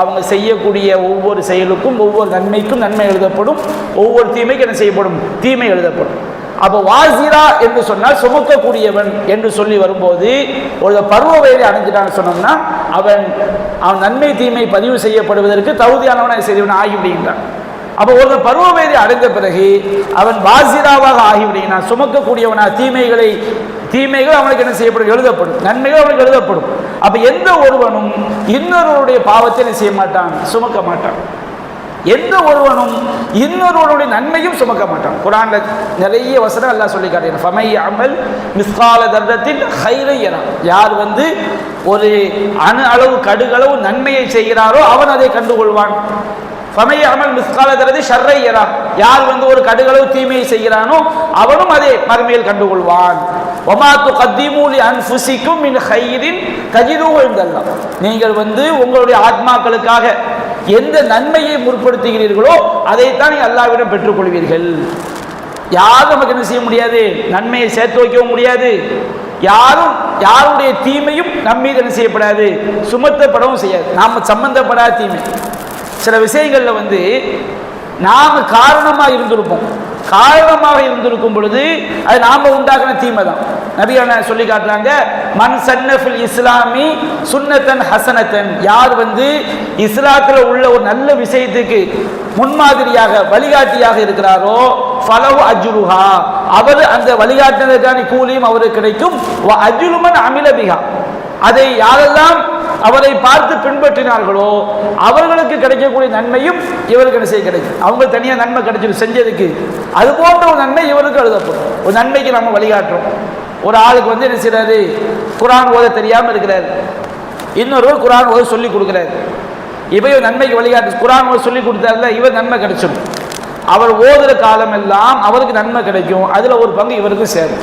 அவங்க செய்யக்கூடிய ஒவ்வொரு செயலுக்கும் ஒவ்வொரு நன்மைக்கும் நன்மை எழுதப்படும், ஒவ்வொரு தீமைக்கு என்ன செய்யப்படும்? தீமை எழுதப்படும். அப்போ வாசிரா என்று சொன்னால் சுமக்கக்கூடியவன் என்று சொல்லி வரும்போது ஒரு பருவ வயதை அடைஞ்சிட்டான்னு சொன்னோம்னா அவன் நன்மை தீமை பதிவு செய்யப்படுவதற்கு தகுதியானவனாக செய்தவன் ஆகிவிடுகின்றான். அப்போ ஒரு பருவ வயதை அடைந்த பிறகு அவன் வாசிராவாக ஆகிவிடுகிறான், சுமக்கக்கூடியவனா. தீமைகள் அவனுக்கு என்ன செய்யப்படும்? எழுதப்படும். நன்மைகள் அவனுக்கு எழுதப்படும். அப்ப எந்த ஒருவனும் இன்னொருவருடைய பாவத்தை என்ன செய்ய மாட்டான்? சுமக்க மாட்டான். எந்த ஒருவனும் இன்னொருவனுடைய நன்மையும் சுமக்க மாட்டான். குர்ஆன்ல நிறைய வசனம் அல்லாஹ் சொல்லி காட்டுகிறான், ஃபமை அமல் மிஸ்கால தர்ரத்தின் கைரை யரா, யார் வந்து ஒரு அணு அளவு கடுகளவு நன்மையை செய்கிறாரோ அவன் அதை கண்டுகொள்வான். ஃபமை அமல் மிஸ்கால தர்ரத்தி ஷர்ரை யரா, யார் வந்து ஒரு கடுகளவு தீமையை செய்கிறானோ அவனும் அதை மறுமையில் கண்டுகொள்வான். வமா துகத்திமு லி அன்ஃபுசிக்கும் மின் கைரின் தஜிதுஹு இன்தல்லாஹ், நீங்கள் வந்து உங்களுடைய ஆத்மாக்களுக்காக எந்த நன்மையை முற்படுத்துகிறீர்களோ அதைத்தான் நீங்கள் அல்லாஹ்விடம் பெற்றுக்கொள்வீர்கள். யாரும் நமக்கு என்ன செய்ய முடியாது? நன்மையை சேர்த்து வைக்கவும் முடியாது. யாருடைய தீமையும் நம்மீது என்ன செய்யப்படாது? சுமத்தப்படவும் செய்யாது. நாம் சம்பந்தப்படாத தீமை சில விஷயங்கள்ல வந்து நாம காரணமாக இருந்திருக்கும் பொழுது அது நாம உண்டாக்குன தீமை தான். நபியான சொல்லி காட்டுறாங்க, மன் சன்னஃபில் இஸ்லாமி சுன்னத்தன் ஹசனத்தன், யார் வந்து இஸ்லாத்தில் உள்ள ஒரு நல்ல விஷயத்துக்கு முன்மாதிரியாக வழிகாட்டியாக இருக்கிறாரோ ஃபலஹு அஜ்ருஹா, அவர் அந்த வழிகாட்டினதுக்கான கூலியும் அவருக்கு கிடைக்கும். வ அஜ்ருமன் அமில பிஹா, அதை யாரெல்லாம் அவரை பார்த்து பின்பற்றினார்களோ அவர்களுக்கு கிடைக்கக்கூடிய நன்மையும் இவருக்கு என்ன செய்ய கிடைக்கும். அவங்க தனியாக நன்மை கிடைச்சிடும் செஞ்சதுக்கு, அது போன்ற ஒரு நன்மை இவருக்கு எழுதப்படும். ஒரு நன்மைக்கு நம்ம வழிகாட்டுறோம். ஒரு ஆளுக்கு என்ன செய்யறாரு, குரான் ஓத தெரியாமல் இருக்கிறார், இன்னொருவர் குரான் ஓத சொல்லி கொடுக்குறாரு. இவர் நன்மைக்கு வழிகாட்டு, குரான் ஓத சொல்லி கொடுத்தாருல, இவர் நன்மை கிடைச்சிடும். அவர் ஓதுற காலம் எல்லாம் அவருக்கு நன்மை கிடைக்கும், அதுல ஒரு பங்கு இவருக்கு சேரும்.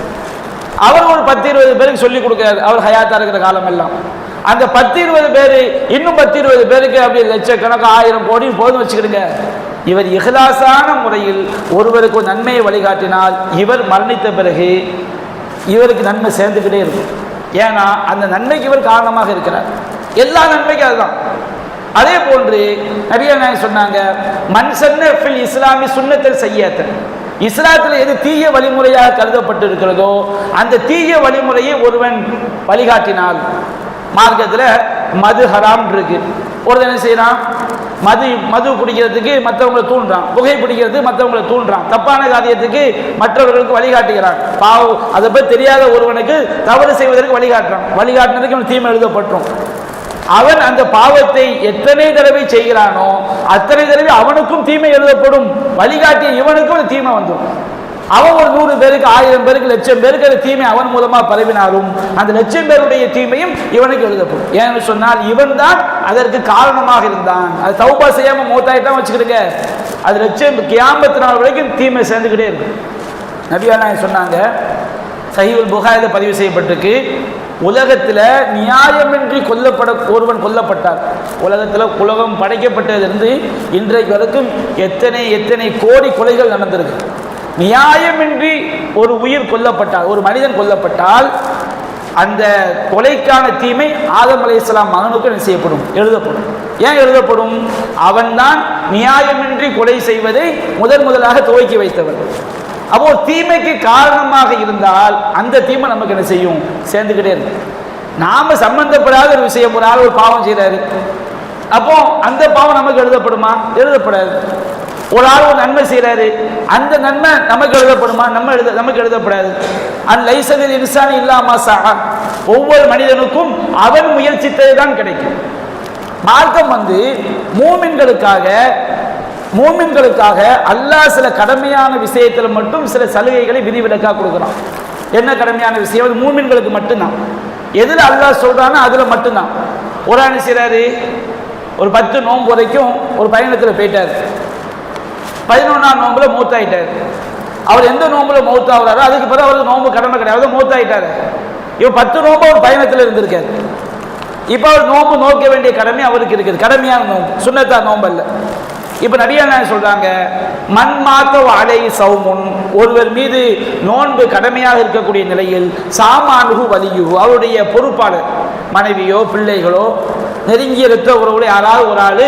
அவர் ஒரு 10-20 பேருக்கு சொல்லி கொடுக்கிறார் அவர் ஹயாத்தா இருக்கிற காலம் எல்லாம். அந்த 10-20 பேர் இன்னும் 10-20 பேருக்கு அப்படி லட்சக்கணக்கு 1000 கோடி போதும் வச்சுக்கிடுங்க. இவர் இஹ்லாசான முறையில் ஒருவருக்கு ஒரு நன்மையை வழிகாட்டினால் இவர் மரணித்த பிறகு இவருக்கு நன்மை சேர்ந்துக்கிட்டே இருக்கும். ஏன்னா அந்த நன்மைக்கு இவர் காரணமாக இருக்கிறார். எல்லா நன்மைக்கும் அதுதான். அதே போன்று நபிகள் நாயகம் சொன்னாங்க, மன் சன்ன ஃபில் இஸ்லாமி சுன்னத்தல் சய்யத்தன், இஸ்லாத்தில் எது தீய வழிமுறையாக கருதப்பட்டு இருக்கிறதோ அந்த தீய வழிமுறையை ஒருவன் வழிகாட்டினால், மார்க்கத்தில் மது ஹராம் இருக்கு, ஒரு என்ன செய்யறான், மது குடிக்கிறதுக்கு மற்றவங்களை தூண்டுறான், புகை பிடிக்கிறதுக்கு மற்றவங்களை தூண்டுறான், தப்பான காரியத்துக்கு மற்றவர்களுக்கு வழிகாட்டுகிறான். பாவம் அதை பற்றி தெரியாத ஒருவனுக்கு தவறு செய்வதற்கு வழிகாட்டினதுக்கு அவன் தீமை எழுதப்பட்டுரும். அவன் அந்த பாவத்தை எத்தனை தடவை செய்கிறானோ அத்தனை தடவை அவனுக்கும் தீமை எழுதப்படும். வழிகாட்டிய இவனுக்கும் தீமை வந்துடும். அவன் ஒரு 100 பேருக்கு 1000 பேருக்கு 1000 பேருக்கு அந்த தீமை அவன் மூலமா பரவினாலும் அந்த 1000 பேருடைய தீமையும் இவனுக்கு எழுதப்படும். ஏன்னு சொன்னால் இவன் தான் அதற்கு காரணமாக இருந்தான். அது தௌபா செய்யாம மௌத்தாயிட்டான் வச்சுக்கிடுங்க, அது 1000 கியாமத் நாள் வரைக்கும் தீமை சேர்ந்துக்கிட்டே இருக்கும். நபிகள் நாயகம் சொன்னாங்க, சஹீஹுல் புகாரில பதிவு செய்யப்பட்டிருக்கு, உலகத்தில் நியாயமின்றி ஒருவன் கொல்லப்பட்டார். உலகம் படைக்கப்பட்டதிலிருந்து இன்றைக்கு வரைக்கும் எத்தனை கோடி கொலைகள் நடந்திருக்கு. நியாயமின்றி ஒரு உயிர் கொல்லப்பட்டால், ஒரு மனிதன் கொல்லப்பட்டால் அந்த கொலைக்கான தீமை ஆதம் அலைஹிஸ்ஸலாம் மகனுக்கு என்ன செய்யப்படும், எழுதப்படும். ஏன் எழுதப்படும்? அவன்தான் நியாயமின்றி கொலை செய்வதை முதலாக துவக்கி வைத்தவன். அப்போ தீமைக்கு காரணமாக இருந்தால் அந்த தீமை நமக்கு என்ன செய்யும், சேர்ந்துக்கிட்டே இருக்கும். நாம சம்பந்தப்படாத ஒரு விஷயம், ஒரு ஆள் ஒரு பாவம் செய்யறாரு, அப்போ அந்த பாவம் நமக்கு எழுதப்படுமா? எழுதப்படாது. ஒரு ஆள் ஒரு நன்மை செய்யறாரு, அந்த நன்மை நமக்கு எழுதப்படுமா? நமக்கு எழுதப்படாது. அந்த லைசனில் இன்சானி இல்லாமா சஹா, ஒவ்வொரு மனிதனுக்கும் அவன் முயற்சித்தது தான் கிடைக்கும். மார்க்கம் மூமின்களுக்காக அல்லாஹ் சில கடமையான விஷயத்தில் மட்டும் சில சலுகைகளை விதிவிலக்கா கொடுக்குறான். என்ன கடமையான விஷயம்? அது மூமின்களுக்கு மட்டும்தான். எதுல அல்லாஹ் சொல்றானோ அதுல மட்டும்தான். ஒரு ஆள் செய்றாரு, ஒரு 10 நோன்பு வரைக்கும் ஒரு பயணத்தில் போயிட்டார், 11ஆம் நோம்புல மௌத்தாயிட்டார். அவர் எந்த நோம்புல மௌத்தாகிறாரோ அதுக்கு பிறகு அவருக்கு நோம்பு கடமை கிடையாது, மௌத்தாயிட்டாரு. இவர் 10 நோம்பு ஒரு பயணத்தில் இருந்திருக்காரு. இப்போ அவர் நோம்பு நோக்க வேண்டிய கடமை அவருக்கு இருக்குது, கடமையான நோம்பு, சுன்னத்தா நோம்பு அல்ல. இப்ப நபிகள் நாயகம் சொல்றாங்க, மன் மாத்தவ அலை சௌமுன், ஒருவர் மீது நோன்பு கடமையாக இருக்கக்கூடிய நிலையில் சாமானுகு வலியு, அவருடைய பொறுப்பாளர் மனைவியோ பிள்ளைகளோ நெருங்கிய இரத்த உறவுகளோ யாராவது ஒரு ஆள்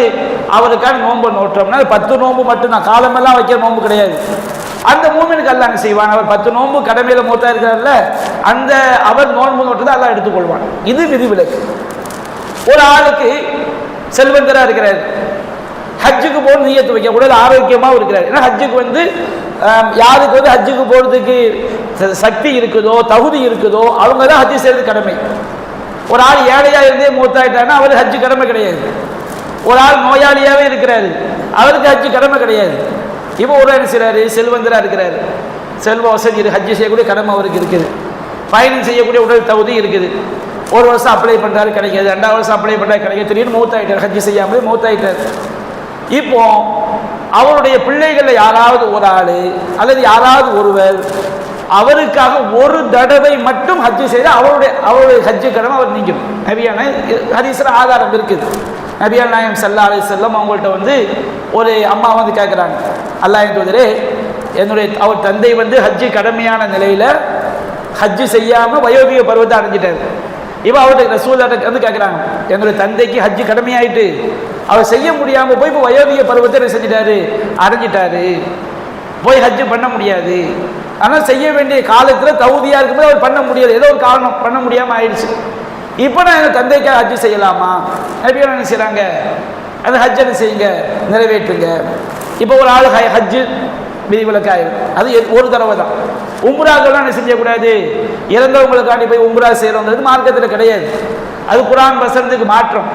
அவருக்கான நோன்பு நோட்டோம்னா 10 நோன்பு மட்டும்தான், காலமெல்லாம் வைக்கிற நோன்பு கிடையாது. அந்த மூமினுக்கு அல்லாஹ் என்ன செய்வான், அவர் 10 நோன்பு கடமையில மூத்தா இருக்கிறார்ல, அந்த அவர் நோன்பு நோட்டத்தை அல்லாஹ் எடுத்துக்கொள்வான். இது விதிவிலக்கு. ஒரு ஆளுக்கு செல்வந்தரா இருக்கிறார், ஹஜ்ஜுக்கு போக நியத்து வைக்க கூடாது, ஆரோக்கியமாக இருக்கிறார். ஏன்னா ஹஜ்ஜுக்கு யாருக்கு ஹஜ்ஜுக்கு போகிறதுக்கு சக்தி இருக்குதோ தகுதி இருக்குதோ அவங்க தான் ஹஜ்ஜு செய்யறது கடமை. ஒரு ஆள் ஏழையா இருந்தே மூத்தாயிட்டாருன்னா அவருக்கு ஹஜ்ஜு கடமை கிடையாது. ஒரு ஆள் நோயாளியாவே இருக்கிறாரு, அவருக்கு ஹஜ்ஜு கடமை கிடையாது. இப்போ ஒரு என்ன செய்யறாரு, செல்வந்தரா இருக்கிறாரு, செல்வ வசதி, ஹஜ்ஜு செய்யக்கூடிய கடமை அவருக்கு இருக்குது, பயணம் செய்யக்கூடிய உடல் தகுதி இருக்குது. ஒரு வருஷம் அப்ளை பண்றாரு கிடைக்காது, 2வது வருஷம் அப்ளை பண்றாரு கிடைக்காது, திடீர்னு மூத்தாயிட்டார், ஹஜ்ஜு செய்யாமலே மூத்தாயிட்டார். இப்போ அவருடைய பிள்ளைகள் யாராவது ஒரு ஆள் அல்லது யாராவது ஒருவர் அவருக்காக ஒரு தடவை மட்டும் ஹஜ்ஜு செய்து அவருடைய ஹஜ்ஜு கடமை அவர் நீக்கணும். நபியான ஹதீஸ்ல ஆதாரம் இருக்குது. நபிகள் நாயகம் ஸல்லல்லாஹு அலைஹி வஸல்லம் அவங்கள்ட்ட ஒரு அம்மா கேட்குறாங்க, அல்லாஹ்வின் தூதரே, அவர் தந்தை ஹஜ்ஜு கடமையான நிலையில ஹஜ்ஜு செய்யாம வயோதிக பருவத்தை அடைஞ்சிட்டாரு. இப்போ அவர்கிட்ட ரசூலுல்லாஹ் கேட்குறாங்க, என்னுடைய தந்தைக்கு ஹஜ்ஜு கடமையாயிட்டு அவர் செய்ய முடியாமல் போய் இப்போ வயோதிக பருவத்தை செஞ்சிட்டாரு, அடைஞ்சிட்டாரு, போய் ஹஜ்ஜு பண்ண முடியாது. ஆனால் செய்ய வேண்டிய காலத்தில் தகுதியாக இருக்கும்போது அவர் பண்ண முடியாது, ஏதோ ஒரு காரணம் பண்ண முடியாமல் ஆயிடுச்சு. இப்போ நான் எங்கள் தந்தைக்காக ஹஜ்ஜு செய்யலாமா? நபிகள் என்ன செய்கிறாங்க, அந்த ஹஜ்ஜை செய்யுங்க, நிறைவேற்றுங்க. இப்போ ஒரு ஆள் ஹஜ்ஜு விதிவிலக்காயிரும், அது ஒரு தடவை தான். உம்ராக்கெல்லாம் என்ன செய்யக்கூடாது, இறந்தவங்களுக்காண்டி போய் உம்ரா செய்கிறோங்கிறது மார்க்கத்தில் கிடையாது. அது குர்ஆன் வசனத்துக்கு மாற்றம்.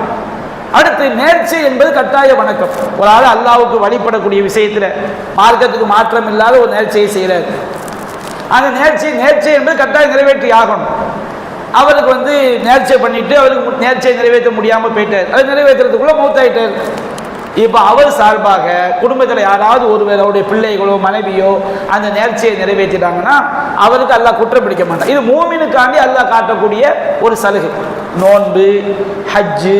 அடுத்து நேர்ச்சை என்பது கட்டாய வணக்கம். ஒரு ஆள் அல்லாஹ்வுக்கு வழிபடக்கூடிய விஷயத்தில் மார்க்கத்துக்கு மாற்றம் இல்லாத ஒரு நேர்ச்சையை செய்கிறார். அந்த நேர்ச்சை என்பது கட்டாயம் நிறைவேற்றி ஆகணும். அவருக்கு நேர்ச்சை பண்ணிட்டு அவருக்கு நேர்ச்சையை நிறைவேற்ற முடியாமல் போயிட்டார். அது நிறைவேற்றுறதுக்குள்ள மௌத்தாயிட்டார். இப்போ அவர் சார்பாக குடும்பத்தில் யாராவது ஒருவர் அவருடைய பிள்ளைகளோ மனைவியோ அந்த நேர்ச்சையை நிறைவேற்றிட்டாங்கன்னா அவருக்கு அல்லாஹ் குற்றம் பிடிக்க மாட்டான். இது மூமினுக்காண்டி அல்லாஹ் காட்டக்கூடிய ஒரு சலுகை. நோன்பு, ஹஜ்ஜு,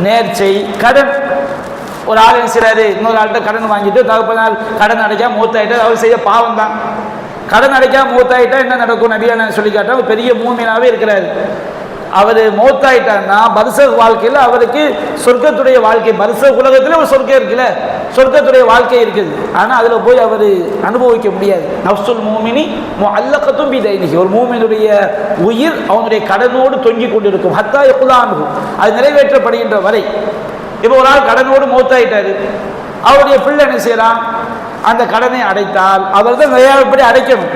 நேர்ச்சை, கடன். ஒரு ஆள் என்ன செய்றாரு, இன்னொரு ஆள்கிட்ட கடன் வாங்கிட்டு தகப்பனார் கடன் அடைக்காம மூத்தாயிட்டார். அவர் செய்த பாவம் தான். கடன் அடைக்காம மூத்தாயிட்டா என்ன நடக்கும் நபியா சொல்லி காட்டா பெரிய மூமினாவே இருக்கிறாரு. அவர் மௌத்தாயிட்டார்னா பர்சக் வாழ்க்கையில் அவருக்கு சொர்க்கத்துடைய வாழ்க்கை, பர்சக் உலகத்தில் ஒரு சொர்க்கம் இருக்குல்ல, சொர்க்கத்துடைய வாழ்க்கை இருக்குது. ஆனால் அதில் போய் அவர் அனுபவிக்க முடியாது. நஃப்சுல் மூமினி முஅல்லகத்தும் பிதைனிஹி, ஒரு மூமினுடைய உயிர் அவனுடைய கடனோடு தொங்கி கொண்டிருக்கும். ஹத்தா யகுலானு, அது நிறைவேற்றப்படுகின்ற வரை. இப்போ ஒரு ஆள் கடனோடு மௌத்தாயிட்டாரு, அவருடைய பிள்ளை என்ன செய்யறான், அந்த கடனை அடைத்தால் அவர் தான் நிறையாபடி அடைக்கணும்.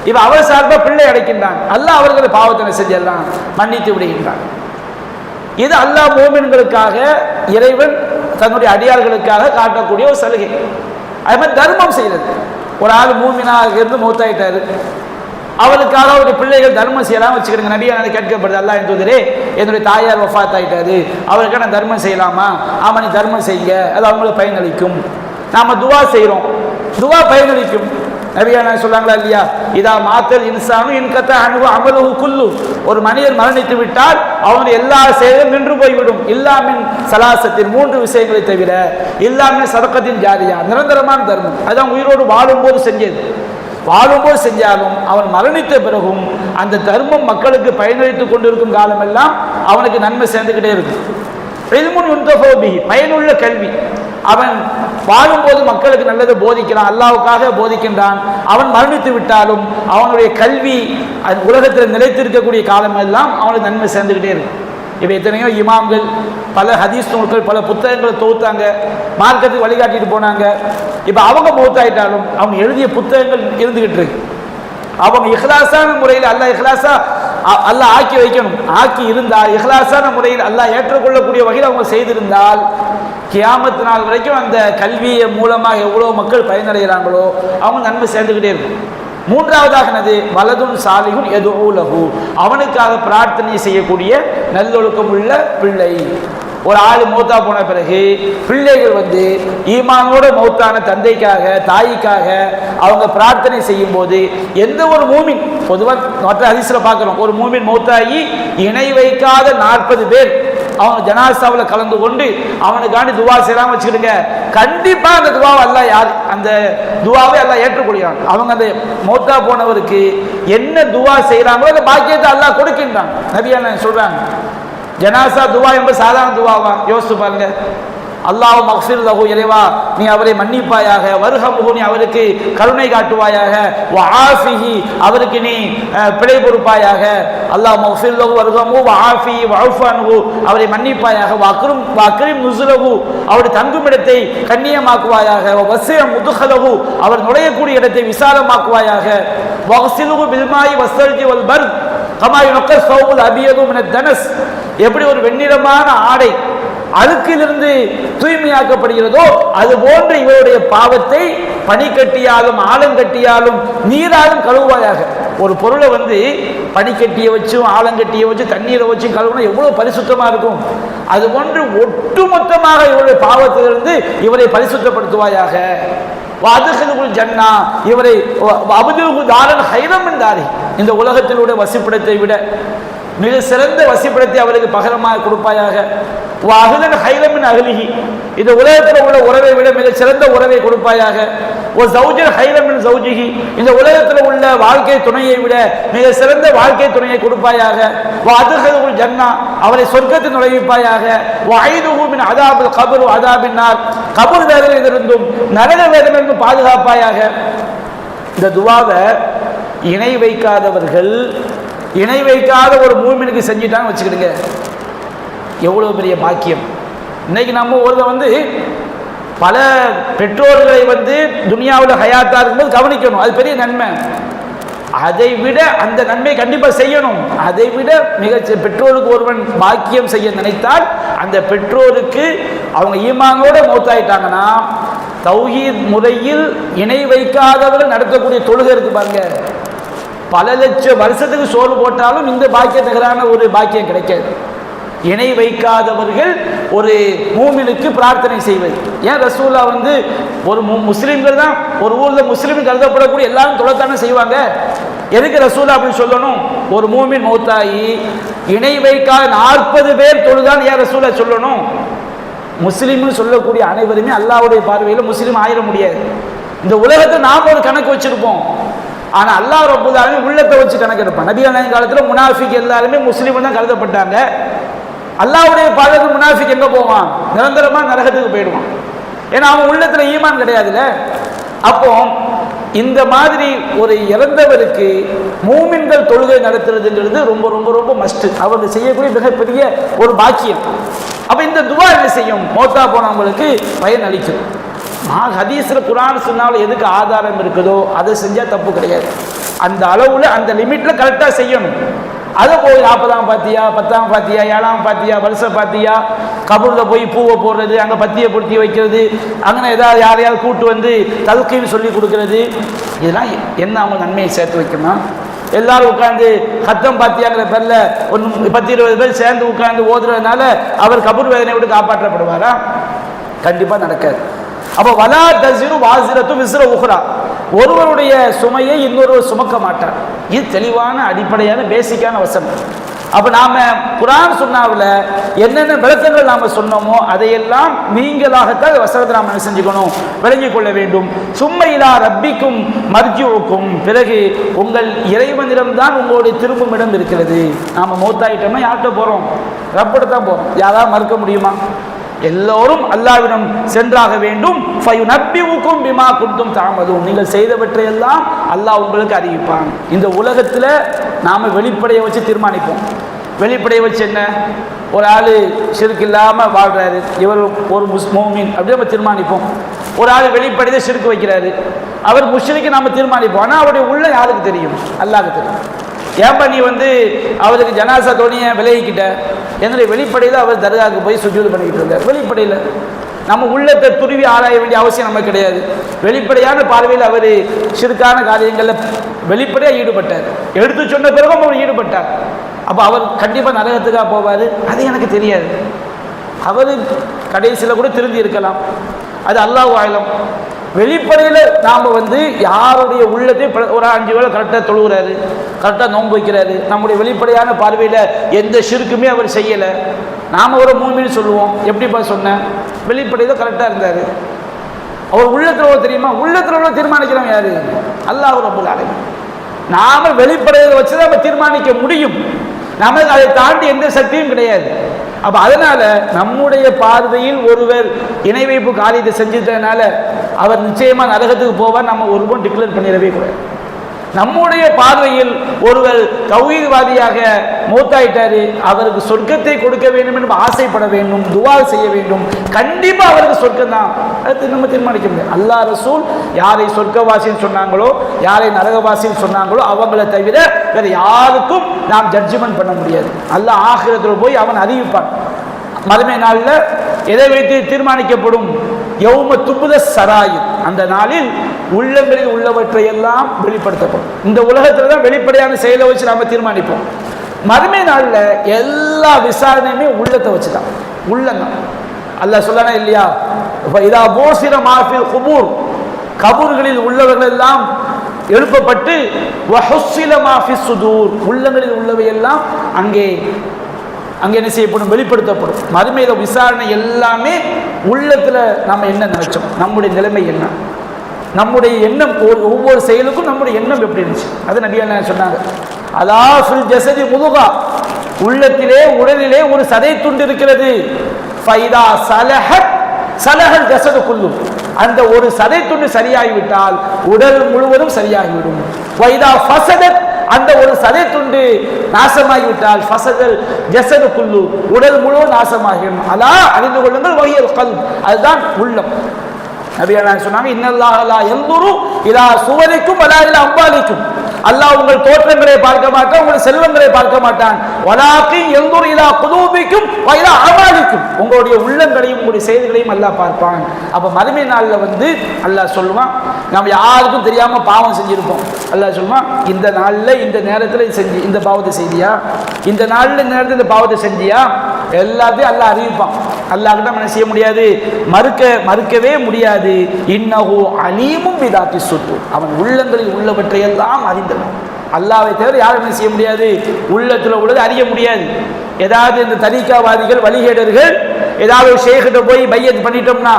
இப்போ அவர் சார்பாக பிள்ளை அடைக்கின்றான். அல்லாஹ் அவர்களை பாவத்தினை செஞ்செல்லாம் மன்னித்து விடுகின்றான். இது அல்லாஹ் மூமின்களுக்காக இறைவன் தன்னுடைய அடியார்களுக்காக காட்டக்கூடிய ஒரு சலுகை. அது மாதிரி தர்மம் செய்யறது. ஒரு ஆள் மூமினாக இருந்து மௌத்தாயிட்டாரு, அவருக்காக அவருடைய பிள்ளைகள் தர்மம் செய்யலாம் வச்சுக்கிடுங்க. நபியா கேட்கப்படுது, அல்லாஹ் என் தூதரே என்னுடைய தாயார் வஃபாத் ஆயிட்டாரு, அவருக்காக நான் தர்மம் செய்யலாமா? ஆமா, நீ தர்மம் செய்யுங்க, அது அவங்களுக்கு பயனளிக்கும். நாம துவா செய்யறோம், துவா பயனளிக்கும். நபியா சொல்றாங்களா இல்லையா, இதா மாத்தல் இன்சானு இன்கத்த அனுபவ அமலுஹு குல்லு, ஒரு மனிதர் மரணித்து விட்டால் அவனுடைய எல்லா செயலும் நின்று போய்விடும். இல்லாமின் சலாசத்தின், மூன்று விஷயங்களை தவிர. இல்லாமின் சதக்கத்தின் ஜாரியா, நிரந்தரமான தர்மம். அதான் உயிரோடு வாழும்போது செஞ்சது. வாழும்போது செஞ்சாலும் அவன் மரணித்த பிறகும் அந்த தர்மம் மக்களுக்கு பயனளித்துக் கொண்டிருக்கும் காலமெல்லாம் அவனுக்கு நன்மை சேர்ந்துக்கிட்டே இருக்கும். பயனுள்ள கல்வி. அவன் வாழும்போது மக்களுக்கு நல்லது போதிக்கிறான், அல்லாஹ்வுக்காக போதிக்கின்றான். அவன் மரணித்து விட்டாலும் அவனுடைய கல்வி உலகத்தில் நிலைத்திருக்கக்கூடிய காலம் எல்லாம் அவனுக்கு நன்மை சேர்ந்துக்கிட்டே இருக்கு. இப்போ எத்தனையோ இமாம்கள் பல ஹதீஸ் நூல்கள் பல புத்தகங்களை தொகுத்தாங்க, மார்க்கத்துக்கு வழிகாட்டிட்டு போனாங்க. இப்போ அவங்க மௌத்தாயிட்டாலும் அவங்க எழுதிய புத்தகங்கள் இருந்துகிட்டு இருக்கு. அவங்க இஹ்லாஸான முறையில் அல்லாஹ் இஹ்லாஸா அல்லாஹ் ஆக்கி வைக்கணும். ஆக்கி இருந்தால் இஹ்லாஸான முறையில் அல்லாஹ் ஏற்றுக்கொள்ளக்கூடிய வகையில் அவங்க செய்திருந்தால் கியாமத் நாள் வரைக்கும் அந்த கல்வியை மூலமாக எவ்வளோ மக்கள் பயனடைகிறாங்களோ அவங்க நன்மை சேர்ந்துக்கிட்டே இருக்கும். மூன்றாவதாக என்னது, வலதுன் சாலிஹுன் யதுஉ லஹு, அவனுக்காக பிரார்த்தனை செய்யக்கூடிய நல்லொழுக்கம் உள்ள பிள்ளை. ஒரு ஆள் மௌத்தா போன பிறகு பிள்ளைகள் ஈமானோட மௌத்தான தந்தைக்காக தாய்க்காக அவங்க பிரார்த்தனை செய்யும் போது எந்த ஒரு மூமின், பொதுவாக மற்ற ஹதீஸ்ல பார்க்கிறோம், ஒரு மூமின் மௌத்தாகி இணை வைக்காத 40 பேர் அவங்க ஜனாசாவில் கலந்து கொண்டு அவனுக்காண்டி துவா செய்யலாம் வச்சுக்கிடுங்க, கண்டிப்பா அந்த துவாவை அல்லாஹ் யார் அந்த துவாவை அல்லாஹ் ஏற்றுக்கொள்கிறான். அவங்க அந்த மௌத்தா போனவருக்கு என்ன துவா செய்யறாங்களோ அந்த பாக்கியத்தை அல்லாஹ் கொடுக்கின்றான். நபியா சொல்றாங்க, ஜனாசா துவா என்பது சாதாரண துவாவா? யோசித்து பாருங்க. அல்லாஹ் மக்ஃபிர் லஹு, இறைவா நீ அவரை மன்னிப்பாயாக, வர்ஹம்ஹு நீ அவருக்கு கருணை காட்டுவாயாக, வஆஃபிஹி அவருக்கு நீ பிழை பொறுப்பாயாக, அல்லாஹ் மக்ஃபிர் லஹு வர்ஹம்ஹு வஆஃபிஹி வஅஃபு அன்ஹு அவரை மன்னிப்பாயாக, வக்ரிம் நுஸுலஹு அவருடைய தங்குமிடத்தை கண்ணியமாக்குவாயாக, வஸிஅ முத்கலஹு அவர் நுழையக்கூடிய இடத்தை விசாலமாக்குவாயாக, வக்ஸிலுஹு பில்மாஇ வஸ்ஸல்ஜி வல் பர்த் கமா யுனக்கஸ் ஸௌபுல் அபியது மினத் தனஸ், எப்படி ஒரு வெண்ணிறமான ஆடை அழுக்கிலிருந்து தூய்மையாக்கப்படுகிறதோ அது போன்று இவருடைய பாவத்தை பனிக்கட்டியாலும் ஆலங்கட்டியாலும் நீராலும் கழுவுவாயாக. ஒரு பொருளை பனிக்கட்டியை வச்சும் ஆலங்கட்டியை வச்சு தண்ணீரை வச்சும் கழுவுனா எவ்வளவு பரிசுத்தமா இருக்கும். அது போன்று ஒட்டுமொத்தமாக இவருடைய பாவத்திலிருந்து இவரை பரிசுத்தப்படுத்துவாயாக. ஜன்னா இவரை இந்த உலகத்தினுடைய வசிப்பிடத்தை விட மிக சிறந்த வசிப்பிடத்தை அவருக்கு பகரமாக கொடுப்பாயாக. இந்த உலகத்தில் உள்ள உறவை விட மிக சிறந்த உறவை கொடுப்பாயாக. இந்த உலகத்தில் உள்ள வாழ்க்கை துணையை விட மிக சிறந்த வாழ்க்கை துணையை கொடுப்பாயாக. ஜன்னா அவரை சொர்க்கத்தில் நுழைவிப்பாயாக. கபர் வேதனையிலிருந்தும் நரக வேதனையிலிருந்தும் பாதுகாப்பாயாக. இந்த துவாவை இணை வைக்காதவர்கள், இணை வைக்காத ஒரு மூமினுக்கு செஞ்சுட்டான்னு வச்சுக்கிடுங்க, எவ்வளோ பெரிய பாக்கியம். இன்னைக்கு நம்ம ஒருவர் பல பெற்றோர்களை துனியாவில் ஹயாத்தா இருக்கும்போது கவனிக்கணும், அது பெரிய நன்மை. அதை விட அந்த நன்மை கண்டிப்பாக செய்யணும். அதை விட மிக பெற்றோருக்கு ஒருவன் பாக்கியம் செய்ய நினைத்தால் அந்த பெற்றோருக்கு அவங்க ஈமானோட மௌத்தாயிட்டாங்கன்னா தௌஹீத் முறையில் இணை வைக்காதவர்கள் நடத்தக்கூடிய தொழுகை இருக்கு பாருங்க, பல லட்சம் வருஷத்துக்கு சோறு போட்டாலும் இந்த பாக்கியத்தகரான ஒரு பாக்கியம் கிடைக்காது. இணை வைக்காதவர்கள் ஒரு மூமினுக்கு பிரார்த்தனை செய்வது. ஏன் ரசூலா ஒரு முஸ்லீம்கள் தான் ஒரு ஊரில் முஸ்லீம் கருதப்படக்கூடிய எல்லாரும் தொலைத்தானே செய்வாங்க. எதுக்கு ரசூலா அப்படின்னு சொல்லணும்? ஒரு மூமின் மௌத்தாயி இணை வைக்காத 40 பேர் தொழுதான் ஏன் ரசூலா சொல்லணும்? முஸ்லீம்னு சொல்லக்கூடிய அனைவருமே அல்லாஹ்வுடைய பார்வையில் முஸ்லீம் ஆயிட முடியாது. இந்த உலகத்தை நாம் ஒரு கணக்கு வச்சிருப்போம், ஆனால் அல்லாஹ் ரப்பல் ஆலமீன் உள்ளத்தை வச்சு கணக்கு எடுப்பான். நபிகள் நாயகம் காலத்தில் முனாஃபிக் எல்லாருமே முஸ்லீம் தான் கருதப்பட்டாங்க. அல்லாஹ்வுடைய பார்வையில் முனாஃபிக் எங்கே போவான்? நிரந்தரமாக நரகத்துக்கு போயிடுவான். ஏன்னா அவன் உள்ளத்தில் ஈமான் கிடையாதுல்ல. அப்போ இந்த மாதிரி ஒரு இறந்தவருக்கு மூமின்கள் தொழுகை நடத்துறதுங்கிறது ரொம்ப ரொம்ப ரொம்ப மஸ்ட். அவங்க செய்யக்கூடிய மிகப்பெரிய ஒரு பாக்கியம். அப்போ இந்த துவா என்ன செய்யும்? மௌத்தா போனவங்களுக்கு பயன் அளிக்கும். ஹதீஸ்ல குர்ஆன் சுன்னால எதுக்கு ஆதாரம் இருக்குதோ அதை செஞ்சால் தப்பு கிடையாது. அந்த அளவில் அந்த லிமிட்டில் கரெக்டாக செய்யணும். அதை போய் 40ஆம் பாத்தியா 10ஆம் பாத்தியா 7ஆம் பாத்தியா வருஷம் பாத்தியா கபூரில் போய் பூவை போடுறது, அங்கே பத்தியை பொருத்தி வைக்கிறது, அங்கே ஏதாவது யாரையாவது கூட்டு தல்கீன்னு சொல்லி கொடுக்கறது, இதெல்லாம் என்ன அவங்க நன்மையை சேர்த்து வைக்கணும்? எல்லாரும் உட்காந்து ஹத்தம் பாத்தியாங்கிற பேர்ல 10-20 பேர் சேர்ந்து உட்காந்து ஓதுறதுனால அவர் கபூர் வேதனை விட்டு காப்பாற்றப்படுவாரா? கண்டிப்பாக நடக்காது. அப்போ வலா தஸிரு வாஸிரத்து விஸ்ர உஹ்ரா, ஒருவருடைய சுமையை இன்னொருவர் சுமக்க மாட்டார். இது தெளிவான அடிப்படையான பேசிக்கான வசனம். அப்போ நாம குர்ஆன் சுன்னாவில் என்னென்ன விளக்கங்கள் நாம சொன்னோமோ அதையெல்லாம் நீங்களாகத்தான் வசனத்தை நாம் என்ன செஞ்சுக்கணும், விளங்கிக் கொள்ள வேண்டும். சும்மையிலா ரப்பிக்கும் மர்ஜிஉக்கும், பிறகு உங்கள் இறைவனிடம்தான் உங்களுடைய திரும்பும் இடம் இருக்கிறது. நாம மௌத்தாயிட்டோம்னா யார்கிட்ட போறோம்? ரப்பிட தான் போறோம். யாராவது மறுக்க முடியுமா? எல்லோரும் அல்லாஹ்விடம் சென்றாக வேண்டும். ஃபயுனப்பிஉக்கும் பிமா குன்தும் தஅமலூன், நீங்கள் செய்தவற்றையெல்லாம் அல்லாஹ் உங்களுக்கு அறிவிப்பான். இந்த உலகத்தில் நாம் வெளிப்படையை வச்சு தீர்மானிப்போம். வெளிப்படையை வச்சு என்ன? ஒரு ஆள் ஷிர்க் இல்லாமல் வாழ்கிறாரு, இவர் ஒரு முஸ்மீன் அப்படி நம்ம தீர்மானிப்போம். ஒரு ஆள் வெளிப்படையை ஷிர்க் வைக்கிறாரு, அவர் முஷ்ரிக்கு நாம் தீர்மானிப்போம். ஆனால் அவருடைய உள்ள யாருக்கு தெரியும்? அல்லாஹ்வுக்கு தெரியும். ஏன்பா நீ அவருக்கு ஜனாசா தோனியை விலகிக்கிட்ட? என்னுடைய வெளிப்படையில் அவர் தர்காவுக்கு போய் சுஜூது பண்ணிக்கிட்டு இருந்தார். வெளிப்படையில் நம்ம உள்ளத்தை துருவி ஆராய வேண்டிய அவசியம் நமக்கு கிடையாது. வெளிப்படையான பார்வையில் அவர் ஷிர்கான காரியங்களில் வெளிப்படையாக ஈடுபட்டார். எடுத்து சொன்ன பிறகும் அவர் ஈடுபட்டார். அப்போ அவர் கண்டிப்பாக நரகத்துக்காக போவார், அது எனக்கு தெரியாது. அவர் கடைசியில் கூட திருந்தி இருக்கலாம், அது அல்லாஹ் ஆயிலம். வெளிப்படையில் நாம் யாருடைய உள்ளத்தை ஒரு 5 வேளை கரெக்டாக தொழுகிறாரு, கரெக்டாக நோன்பு வைக்கிறாரு, நம்முடைய வெளிப்படையான பார்வையில் எந்த ஷிர்க்குமே அவர் செய்யலை, நாம் ஒரு மூமின்னு சொல்லுவோம். எப்படிப்பா சொன்னேன்? வெளிப்படையில் கரெக்டாக இருந்தார். அவர் உள்ளத்தில் தெரியுமா? உள்ளத்தில் தீர்மானிக்கிறோம் யாரு? அல்லாஹ் ரப்பல் ஆலமீன். நாம வெளிப்படையை வச்சு தான் நம்ம தீர்மானிக்க முடியும். நமக்கு அதை தாண்டி எந்த சக்தியும் கிடையாது. அப்ப அதனால நம்முடைய பார்வையில் ஒருவர் இணை வைப்பு காரியத்தை செஞ்சதுனால அவர் நிச்சயமா நரகத்துக்கு போவார் நம்ம ஒருவன் டிக்ளேர் பண்ணிடவே கூடாது. நம்முடைய பார்வையில் ஒருவர் தௌஹீத்வாதியாக மௌத்தாயிட்டாரு, அவருக்கு சொர்க்கத்தை கொடுக்க வேண்டும் என்று ஆசைப்பட வேண்டும், துவா செய்ய வேண்டும். கண்டிப்பா அவருக்கு சொர்க்கம் தான், அது நம்ம தீர்மானிக்க முடியாது. அல்லாஹ் ரசூல் யாரை சொர்க்கவாசின்னு சொன்னாங்களோ, யாரை நரகவாசின்னு சொன்னாங்களோ அவங்களை தவிர வேற யாருக்கும் நாம் ஜட்ஜ்மெண்ட் பண்ண முடியாது. அல்லாஹ் ஆகிரத்தில் போய் அவன் அறிவிப்பான். மறுமை நாளில் எதை வைத்து தீர்மானிக்கப்படும்? யௌம துப்த சராயிர், அந்த நாளில் உள்ளங்களில் உள்ளவற்றை எல்லாம் வெளிப்படுத்தப்படும். இந்த உலகத்தில் தான் வெளிப்படையான செயலை வச்சு நாம தீர்மானிப்போம். மறுமை நாளில் எல்லா விசாரணையுமே உள்ளத்தை வச்சு தான், உள்ளம். அல்லாஹ் சொல்லனா இல்லையா, இதா போசிர மாஃபில் குபூர், கபூர்களில் உள்ளவர்கள் எல்லாம் எழுப்பப்பட்டு வஹுஸ்ஸில மாஃபிஸ் சுதூர், உள்ளங்களில் உள்ளவை எல்லாம் அங்கே என்ன செய்யப்படும்? வெளிப்படுத்தப்படும். மறுமையில விசாரணை எல்லாமே உள்ளத்தில் நம்ம என்ன நினைச்சோம், நம்முடைய நிலைமை என்ன, நம்முடைய எண்ணம், ஒவ்வொரு செயலுக்கும் நம்முடைய எண்ணம் எப்படி இருந்துச்சு, அது நபியா சொன்னாங்க. அதா ஃபில் ஜஸதி முதுகா, உள்ளத்திலே உடலிலே ஒரு சதை துண்டு இருக்கிறது. ஃபைதா சலஹத் சலஹல் ஜஸது குல்லு, அந்த ஒரு சதை துண்டு சரியாகிவிட்டால் உடல் முழுவதும் சரியாகிவிடும். வைதா ஃபஸதத், அந்த ஒரு சதை துண்டு நாசமாகிவிட்டால் ஃபஸதல் ஜஸது குல்லு, உடல் முழுவதும் நாசமாகிடும். அலா அறிந்து கொள்ளுங்கள், வஹியல் கல்ப், அதுதான் உள்ளம். நபியா சொன்னாங்க, இன்னல்லாஹ் லா யன்துரு இலா சுவரிக்கும் வலா இலா அம்வாலிக்கும், அல்லாஹ் உங்கள் தோற்றங்களை பார்க்க மாட்டான், உங்கள் செல்வங்களை பார்க்க மாட்டான். வலாக்கின் யன்துரு இலா குலூபிக்கும் வ இலா அமாலிக்கும், உங்களுடைய உள்ளங்களையும் உங்களுடைய செய்திகளையும் அல்லாஹ் பார்ப்பான். அப்ப மறுமை நாள்ல அல்லாஹ் சொல்லுவான், நம்ம யாருக்கும் தெரியாம பாவம் செஞ்சிருப்போம். அல்லாஹ் சொல்லுவான், இந்த நாள்ல இந்த நேரத்தில் செஞ்சு இந்த பாவத்தை செய்தியா, இந்த நாள்ல இந்த நேரத்தில் இந்த பாவத்தை செஞ்சியா, எல்லாத்தையும் அல்லாஹ் அறிவிப்பான். அல்லாஹ் கிட்ட என்ன செய்ய முடியாது, மறுக்கவே முடியாது. இன்னஹு அலீமும் பிதாத்தி சுத்தூர், அவன் உள்ளங்களில் உள்ளவற்றை எல்லாம் அறிந்தவன். அல்லாஹ்வை தவிர யாரும் என்ன செய்ய முடியாது, உள்ளத்தில் உள்ளது அறிய முடியாது. ஏதாவது இந்த தரிகாவாதிகள் வழிகேடர்கள் ஏதாவது ஷேக்கிட்ட போய் பையத் பண்ணிட்டோம்னா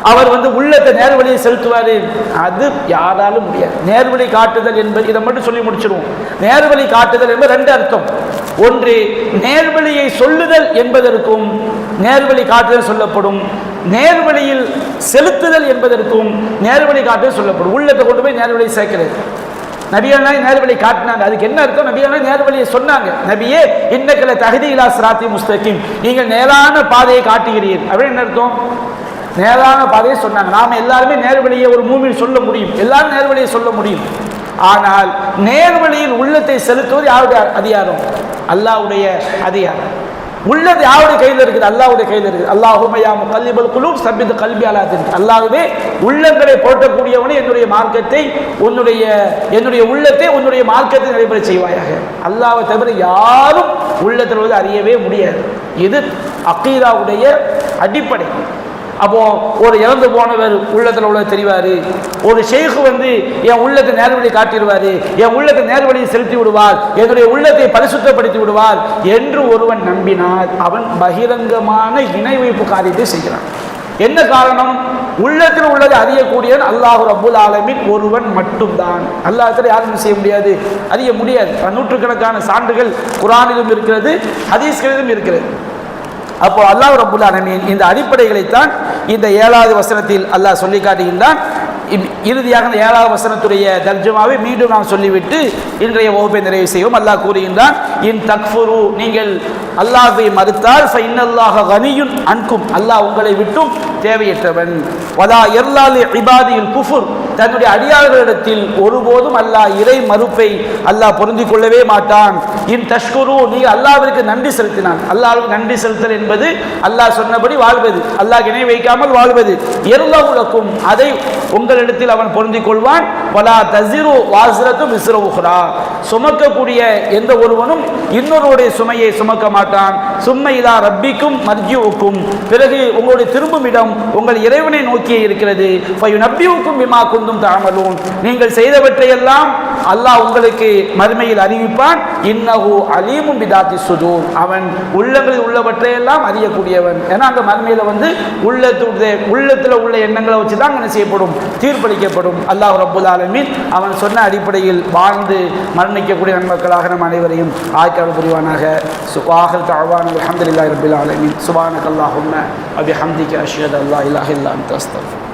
அவர் உள்ளத்தை நேர்வழியை செலுத்துவாரு, அது யாராலும் முடியாது. நேர்வழி காட்டுதல் என்பது, இதை மட்டும் சொல்லி முடிச்சிருவோம். நேர்வழி காட்டுதல் என்பது ரெண்டு அர்த்தம். ஒன்று நேர்வழியை சொல்லுதல் என்பதற்கும் நேர்வழி காட்டுதல் சொல்லப்படும். நேர்வழியில் செலுத்துதல் என்பதற்கும் நேர்வழி காட்டுதல் சொல்லப்படும். உள்ளத்தை கொண்டு போய் நேர்வழி சேர்க்கிறது. நபியெல்லாம் நேர்வழி காட்டினாங்க. அதுக்கு என்ன அர்த்தம்? நபியெல்லாம் நேர்வழியை சொன்னாங்க. நபியே இன்னக்கல தஹ்தி இலா சிராத்தி முஸ்தகீம், நீங்கள் நேரான பாதையை காட்டுகிறீர்கள் அப்படின்னு என்ன அர்த்தம்? நேரான பாதையை சொன்னாங்க. நாம எல்லாருமே நேர்வழியை ஒரு மூமின் சொல்ல முடியும், எல்லாரும் நேர்வழியை சொல்ல முடியும். ஆனால் நேர்வழியில் உள்ளத்தை செலுத்துவது யாருடைய அதிகாரம்? அல்லாஹ்வுடைய அதிகாரம். உள்ளது யாருடைய கையில் இருக்குது? அல்லாஹ்வுடைய கையில் இருக்குது. அல்லாஹும்ம யா முகல்லிபல் குலூப் சப்பித் கல்பி அலா தீனிக், அல்லாஹ்வே உள்ளங்களை போற்றக்கூடியவனே என்னுடைய மார்க்கத்தை என்னுடைய உள்ளத்தை உன்னுடைய மார்க்கத்தை நடைபெற செய்வாயாக. அல்லாஹ்வை தவிர யாரும் உள்ளத்தில் அறியவே முடியாது. இது அகீதாவுடைய அடிப்படை. அப்போ ஒரு இறந்து போனவர் உள்ளத்தில் உள்ள தெரிவாரு, ஒரு ஷேக் என் உள்ளத்தை நேர்வழி காட்டிடுவாரு, என் உள்ளத்தை நேர்வழியை செலுத்தி விடுவார், என்னுடைய உள்ளத்தை பரிசுத்தப்படுத்தி விடுவார் என்று ஒருவன் நம்பினால் அவன் பகிரங்கமான இணை வைப்பு காரியத்தை செய்கிறான். என்ன காரணம்? உள்ளத்தில் உள்ளதை அறியக்கூடியவன் அல்லாஹ் ரப்புல் ஆலமீன் ஒருவன் மட்டும்தான். அல்லாஹ்விட யாரும் செய்ய முடியாது, அறிய முடியாது. நூற்றுக்கணக்கான சான்றுகள் குர்ஆனிலும் இருக்கிறது, ஹதீஸ்களிலும் இருக்கிறது. அப்போ அல்லாஹ் ரப்புல் ஆலமீன் இந்த அடிப்படைகளைத்தான் இந்த 7வது வசனத்தில் அல்லாஹ் சொல்லி காட்டுகின்றான். இறுதியாக இந்த 7வது வசனத்துடைய தர்ஜமாவை மீண்டும் நாம் சொல்லிவிட்டு இன்றைய வகுப்பை நிறைவு செய்வோம். அல்லாஹ் கூறுகின்றான், இன் தக்ஃபுரு, நீங்கள் அல்லாஹ்வை மறுத்தால் ஃபைன்னல்லாஹ கனியுன் அன்கும், அல்லாஹ் உங்களை விட்டும் தேவையற்றவன். வலா யர்லாலி இபாதில் குஃபுர், தன்னுடைய அடியார்களிடத்தில் ஒருபோதும் அல்லாஹ் இறை மறுப்பை அல்லாஹ் பொருந்திக் கொள்ளவே மாட்டான். இன் தஷ்குரு, நீங்கள் அல்லாஹ்விற்கு நன்றி செலுத்தினான். அல்லாஹ்வுக்கு நன்றி செலுத்தல் என்பது அல்லாஹ் சொன்னபடி வாழ்வது, அல்லாஹ் இணை வைக்காமல் வாழ்வது. யர்லவுலக்கும், அதை உங்களிடத்தில் அவன் பொருந்திக் கொள்வான். வலா தஸிரு வாஸிரத்து விஸ்ர உக்ரா, சுமக்கக்கூடிய எந்த ஒருவனும் இன்னொருடைய சுமையை சுமக்க மாட்டான். சும்ம இலா ரப்பிக்கும் மர்ஜிஉக்கும், பிறகு உங்களுடைய திரும்பும் இடம் உங்கள் இறைவனை நோக்கியே இருக்கிறது. ஃபயுனப்பியுக்கும் பிமா குந்தும் தஅமலூன், நீங்கள் செய்தவற்றையெல்லாம் அல்லாஹ் உங்களுக்கு மறுமையில் அறிவிப்பான். இன்னஹு அலீமும் பிதாத்தி சுதூர், அவன் உள்ளங்களில் உள்ளவற்றையெல்லாம் அறியக்கூடியவன். ஏன்னா அந்த மறுமையில் உள்ளத்தில் உள்ள எண்ணங்களை வச்சு தான் என்ன செய்யப்படும், தீர்ப்பளிக்கப்படும். அல்லாஹ் ரப்புல் ஆலமீன் அவன் சொன்ன அடிப்படையில் வாழ்ந்து மரணிக்கக்கூடிய நன்மக்களாக நம் அனைவரையும் ஆய்க்கால் புரிவானாக. சுவாஹல் தஅவானா அல்ஹம்துலில்லாஹி ரப்பில் ஆலமீன். சுப்ஹானக அல்லாஹும்ம வ பிஹம்திக அஷ்ஹது அல்லா இலாஹா இல்லா அன்த அஸ்தக்ஃபிருக.